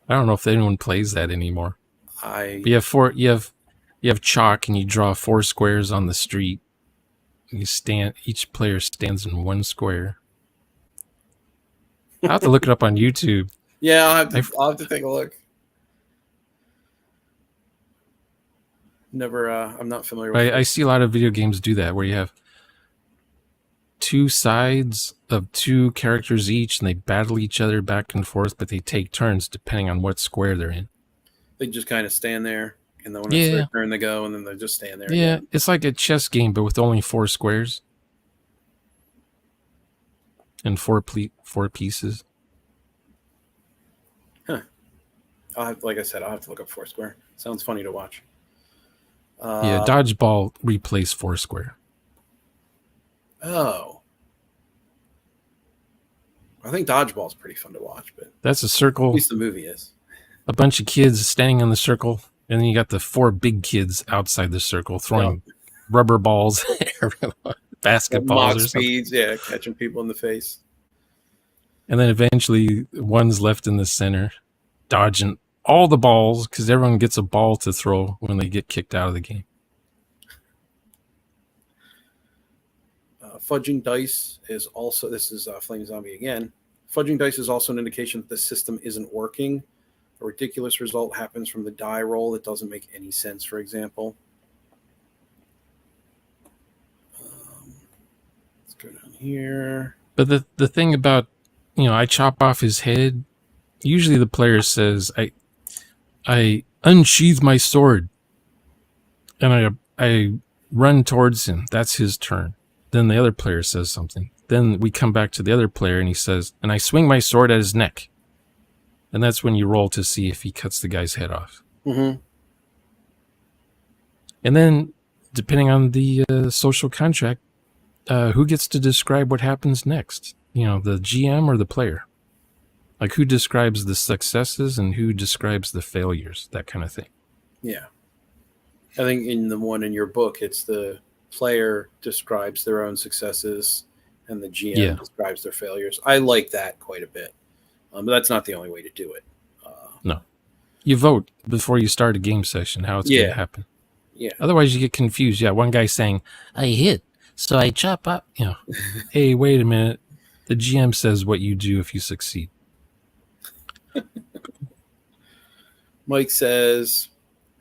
[SPEAKER 2] I don't know if anyone plays that anymore. You have chalk and you draw 4 squares on the street. Each player stands in 1 square. I'll have to look it up on YouTube.
[SPEAKER 1] Yeah, I'll have to take a look. Never, I'm not familiar with it.
[SPEAKER 2] I see a lot of video games do that, where you have 2 sides of 2 characters each, and they battle each other back and forth, but they take turns depending on what square they're in.
[SPEAKER 1] They just kind of stand there, and then when it's their turn, they go, and then they just stand there.
[SPEAKER 2] Yeah, again. It's like a chess game, but with only 4 squares and 4 pieces.
[SPEAKER 1] Huh. Like I said, I'll have to look up Foursquare. Sounds funny to watch.
[SPEAKER 2] Dodgeball replaced Foursquare.
[SPEAKER 1] Oh. I think Dodgeball's pretty fun to watch, but
[SPEAKER 2] that's a circle.
[SPEAKER 1] At least the movie is.
[SPEAKER 2] A bunch of kids standing in the circle, and then you got the 4 big kids outside the circle throwing rubber balls, basketballs
[SPEAKER 1] Mock
[SPEAKER 2] or something.
[SPEAKER 1] speeds, yeah, catching people in the face.
[SPEAKER 2] And then eventually one's left in the center, dodging all the balls because everyone gets a ball to throw when they get kicked out of the game.
[SPEAKER 1] Fudging dice is also, this is Flame Zombie again. Fudging dice is also an indication that the system isn't working. A ridiculous result happens from the die roll that doesn't make any sense, for example. Let's go down here.
[SPEAKER 2] But the thing about, I chop off his head, usually the player says, I unsheath my sword and I run towards him. That's his turn. Then the other player says something. Then we come back to the other player and he says, and I swing my sword at his neck. And that's when you roll to see if he cuts the guy's head off.
[SPEAKER 1] Mm-hmm.
[SPEAKER 2] And then, depending on the social contract, who gets to describe what happens next? The GM or the player? Like, who describes the successes and who describes the failures? That kind of thing.
[SPEAKER 1] Yeah. I think in the one in your book, it's the player describes their own successes and the GM describes their failures. I like that quite a bit. But that's not the only way to do it.
[SPEAKER 2] No. You vote before you start a game session how it's going to happen.
[SPEAKER 1] Yeah.
[SPEAKER 2] Otherwise, you get confused. Yeah, one guy's saying, I hit, so I chop up. Hey, wait a minute. The GM says what you do if you succeed.
[SPEAKER 1] Mike says,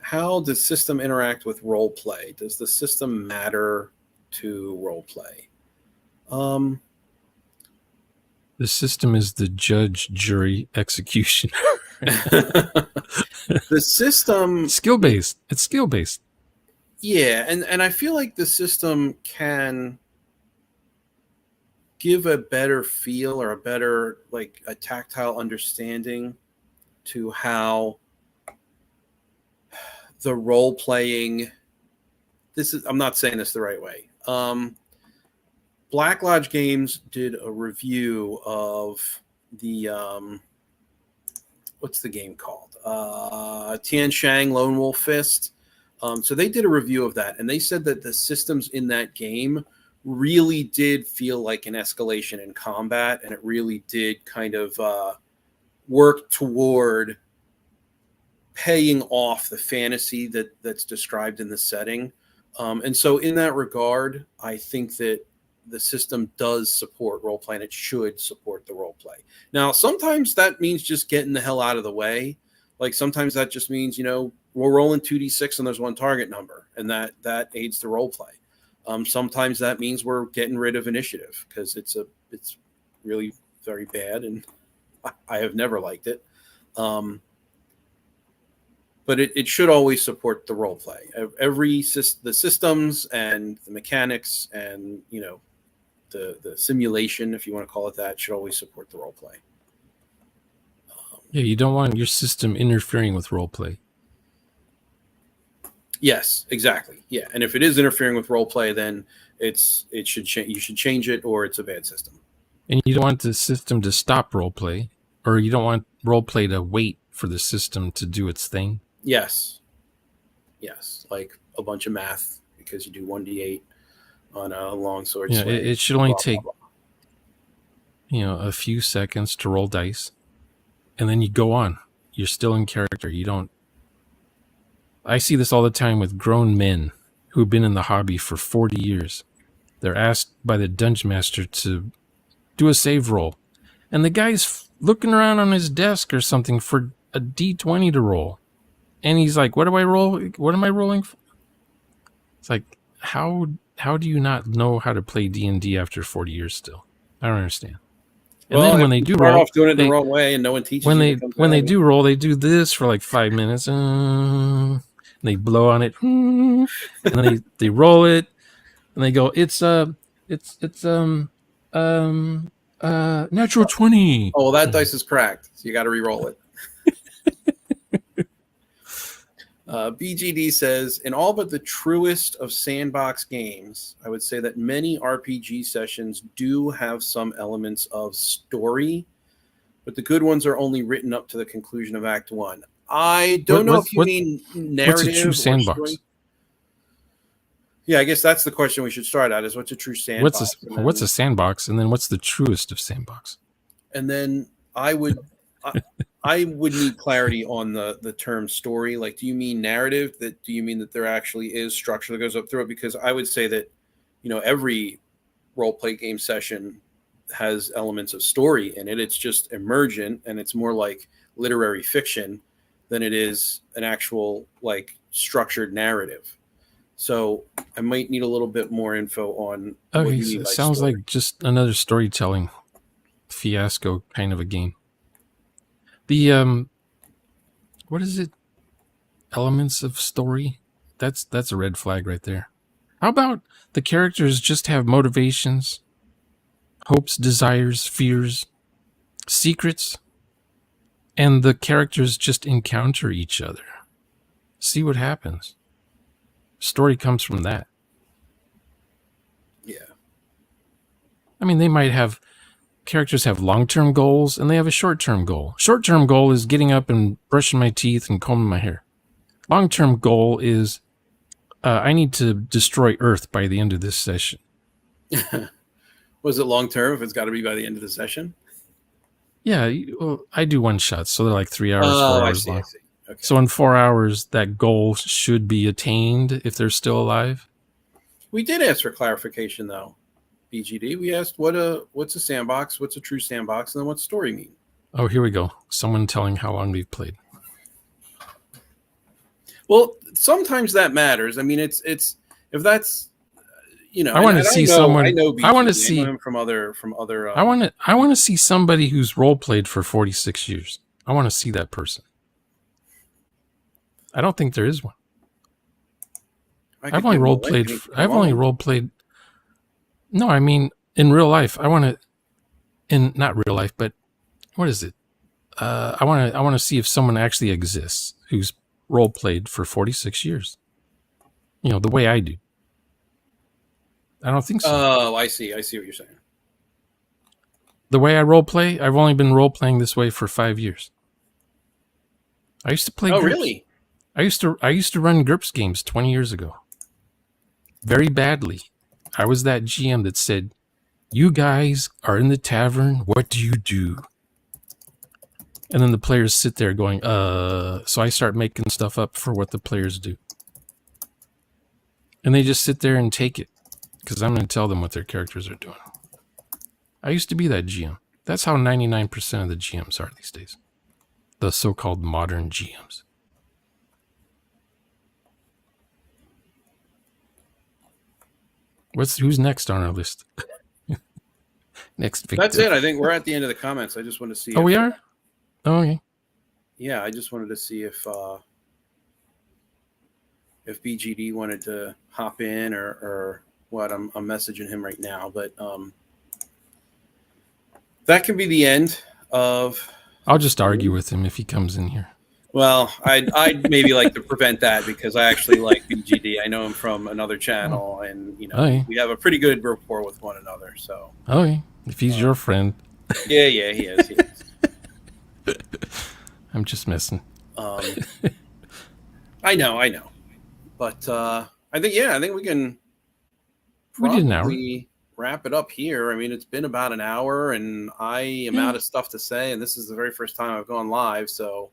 [SPEAKER 1] how does system interact with role play? Does the system matter to role play?
[SPEAKER 2] The system is the judge, jury, executioner.
[SPEAKER 1] The system...
[SPEAKER 2] Skill-based. It's skill-based.
[SPEAKER 1] Yeah, and I feel like the system can give a better feel or a better, like, a tactile understanding to how the role-playing... I'm not saying this the right way. Black Lodge Games did a review of the what's the game called? Tian Shan Lone Wolf Fist. So they did a review of that, and they said that the systems in that game really did feel like an escalation in combat, and it really did kind of work toward paying off the fantasy that's described in the setting. And so in that regard, I think that the system does support role play, and it should support the role play. Now, sometimes that means just getting the hell out of the way. Like, sometimes that just means, we're rolling 2d6 and there's one target number, and that aids the role play. Sometimes that means we're getting rid of initiative because it's really very bad, and I have never liked it. But it should always support the role play. The systems and the mechanics and the simulation, if you want to call it that, should always support the role play.
[SPEAKER 2] Yeah, you don't want your system interfering with role play.
[SPEAKER 1] Yes, exactly. Yeah, and if it is interfering with role play, then you should change it, or it's a bad system.
[SPEAKER 2] And you don't want the system to stop role play, or you don't want role play to wait for the system to do its thing.
[SPEAKER 1] Yes, like a bunch of math because you do 1d8 on a longsword.
[SPEAKER 2] Yeah, it should only take a few seconds to roll dice, and then you go on. You're still in character. You don't. I see this all the time with grown men who've been in the hobby for 40 years. They're asked by the dungeon master to do a save roll, and the guy's looking around on his desk or something for a d20 to roll, and he's like, "What do I roll? What am I rolling for?" It's like, how do you not know how to play D&D after 40 years still? I don't understand. And then when they do roll,
[SPEAKER 1] off doing it the wrong way, and no one teaches
[SPEAKER 2] when they do roll, they do this for like 5 minutes. And they blow on it, and then they roll it, and they go, it's natural 20.
[SPEAKER 1] Oh, well, that dice is cracked, so you got to re-roll it. BGD says, in all but the truest of sandbox games, I would say that many RPG sessions do have some elements of story, but the good ones are only written up to the conclusion of Act 1. I don't know if you mean narrative.
[SPEAKER 2] What's a true sandbox?
[SPEAKER 1] Story. Yeah, I guess that's the question we should start at: is what's a true sandbox?
[SPEAKER 2] What's a sandbox, and then what's the truest of sandbox?
[SPEAKER 1] And then I would need clarity on the term story. Like, do you mean narrative? Do you mean that there actually is structure that goes up through it? Because I would say that, every role play game session has elements of story in it. It's just emergent, and it's more like literary fiction than it is an actual like structured narrative. So I might need a little bit more info on what you mean by
[SPEAKER 2] sounds
[SPEAKER 1] story.
[SPEAKER 2] like just another storytelling fiasco kind of a game. The what is it? Elements of story? That's a red flag right there. How about the characters just have motivations, hopes, desires, fears, secrets, and the characters just encounter each other. See what happens. Story comes from that.
[SPEAKER 1] Yeah.
[SPEAKER 2] I mean, they might have characters have long-term goals and they have a short-term goal. Short-term goal is getting up and brushing my teeth and combing my hair. Long-term goal is I need to destroy Earth by the end of this session.
[SPEAKER 1] Was it long term if it's got to be by the end of the session?
[SPEAKER 2] Yeah, well, I do one shots, so they're like 3 hours, 4 hours long.
[SPEAKER 1] I see. Okay.
[SPEAKER 2] So in 4 hours, that goal should be attained if they're still alive.
[SPEAKER 1] We did ask for clarification, though. BGD. We asked what's a sandbox, what's a true sandbox, and then what's story mean?
[SPEAKER 2] Oh, here we go. Someone telling how long we've played.
[SPEAKER 1] Well, sometimes that matters. I mean, it's if that's
[SPEAKER 2] I want to see someone.
[SPEAKER 1] I know BGD.
[SPEAKER 2] I want to see
[SPEAKER 1] him from other.
[SPEAKER 2] I want to see somebody who's role played for 46 years. I want to see that person. I don't think there is one. I've only role played. No, I mean in real life. I want to, in not real life, but what is it? I want to see if someone actually exists who's role played for 46 years. The way I do. I don't think so.
[SPEAKER 1] Oh, I see what you're saying.
[SPEAKER 2] The way I role play, I've only been role playing this way for 5 years. I used to play.
[SPEAKER 1] Oh,
[SPEAKER 2] GURPS.
[SPEAKER 1] Really?
[SPEAKER 2] I used to run GURPS games 20 years ago. Very badly. I was that GM that said, "You guys are in the tavern. What do you do?" And then the players sit there going, So I start making stuff up for what the players do. And they just sit there and take it. Because I'm going to tell them what their characters are doing. I used to be that GM. That's how 99% of the GMs are these days. The so-called modern GMs. Who's next on our list? Next victim.
[SPEAKER 1] That's it. I think we're at the end of the comments. I just want to see.
[SPEAKER 2] Oh, we are? Oh, okay.
[SPEAKER 1] Yeah, I just wanted to see if BGD wanted to hop in or what. I'm messaging him right now, but that can be the end of.
[SPEAKER 2] I'll just argue with him if he comes in here.
[SPEAKER 1] Well, I'd maybe like to prevent that because I actually like BGD. I know him from another channel, and we have a pretty good rapport with one another. So.
[SPEAKER 2] Okay, if he's your friend.
[SPEAKER 1] Yeah, he is.
[SPEAKER 2] I'm just messing.
[SPEAKER 1] I know, but I think we can.
[SPEAKER 2] We did an hour.
[SPEAKER 1] Wrap it up here. I mean, it's been about an hour, and I am out of stuff to say, and this is the very first time I've gone live, so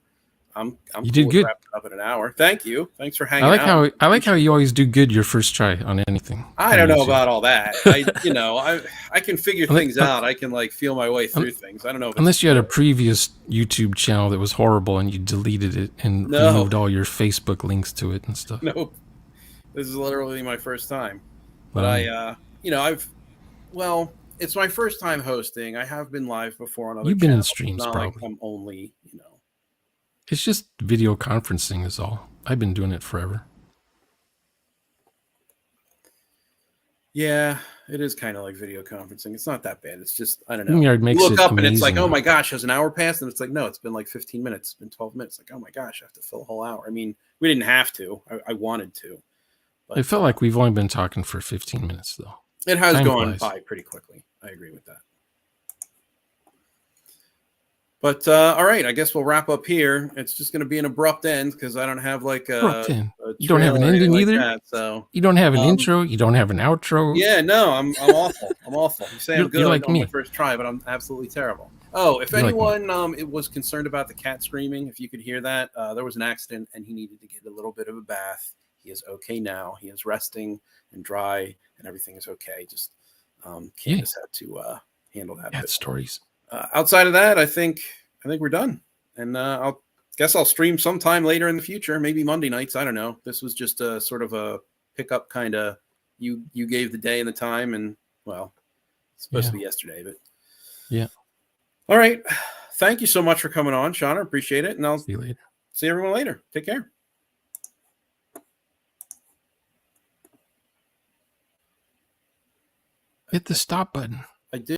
[SPEAKER 1] I'm
[SPEAKER 2] you did good.
[SPEAKER 1] Wrapping up in an hour. Thank you. Thanks for hanging out.
[SPEAKER 2] I like how you always do good your first try on anything.
[SPEAKER 1] I don't know about all that. I can figure things out. I can feel my way through things. I don't know.
[SPEAKER 2] Unless you had a previous YouTube channel that was horrible and you deleted it and removed all your Facebook links to it and stuff.
[SPEAKER 1] No, this is literally my first time. But it's my first time hosting. I have been live before on other.
[SPEAKER 2] You've been in streams,
[SPEAKER 1] not
[SPEAKER 2] probably.
[SPEAKER 1] I'm only,
[SPEAKER 2] It's just video conferencing is all. I've been doing it forever.
[SPEAKER 1] Yeah, it is kind of like video conferencing. It's not that bad. It's just, I don't know.
[SPEAKER 2] You
[SPEAKER 1] look up and it's like, oh my gosh, has an hour passed? And it's like, no, it's been like 15 minutes. It's been 12 minutes. Like, oh my gosh, I have to fill a whole hour. I mean, we didn't have to. I wanted to. But,
[SPEAKER 2] it felt like we've only been talking for 15 minutes, though.
[SPEAKER 1] It has gone by pretty quickly. I agree with that. But all right, I guess we'll wrap up here. It's just going to be an abrupt end because I don't have a
[SPEAKER 2] You don't have an
[SPEAKER 1] trailer or anything
[SPEAKER 2] ending
[SPEAKER 1] like
[SPEAKER 2] either?
[SPEAKER 1] that, so
[SPEAKER 2] You don't have an
[SPEAKER 1] um,
[SPEAKER 2] intro. You don't have an outro.
[SPEAKER 1] yeah, no, I'm awful. I'm awful. You say I'm
[SPEAKER 2] You're
[SPEAKER 1] good
[SPEAKER 2] like
[SPEAKER 1] on my
[SPEAKER 2] me.
[SPEAKER 1] first try, but I'm absolutely terrible. Oh, if
[SPEAKER 2] You're like me.
[SPEAKER 1] anyone it was concerned about the cat screaming, if you could hear that, there was an accident and he needed to get a little bit of a bath. He is okay now. He is resting and dry, and everything is okay. Just
[SPEAKER 2] Yeah.
[SPEAKER 1] Candace had to handle that.
[SPEAKER 2] Cat
[SPEAKER 1] But
[SPEAKER 2] stories.
[SPEAKER 1] outside of that, I think we're done. And I'll guess I'll stream sometime later in the future, maybe Monday nights. I don't know. This was just a sort of a pickup kind of. You gave the day and the time, and well, it's supposed to be yesterday, but
[SPEAKER 2] Yeah.
[SPEAKER 1] all right. Thank you so much for coming on, Shauna. Appreciate it, and I'll
[SPEAKER 2] See you later.
[SPEAKER 1] see everyone later. Take care.
[SPEAKER 2] Hit the stop button.
[SPEAKER 1] I did.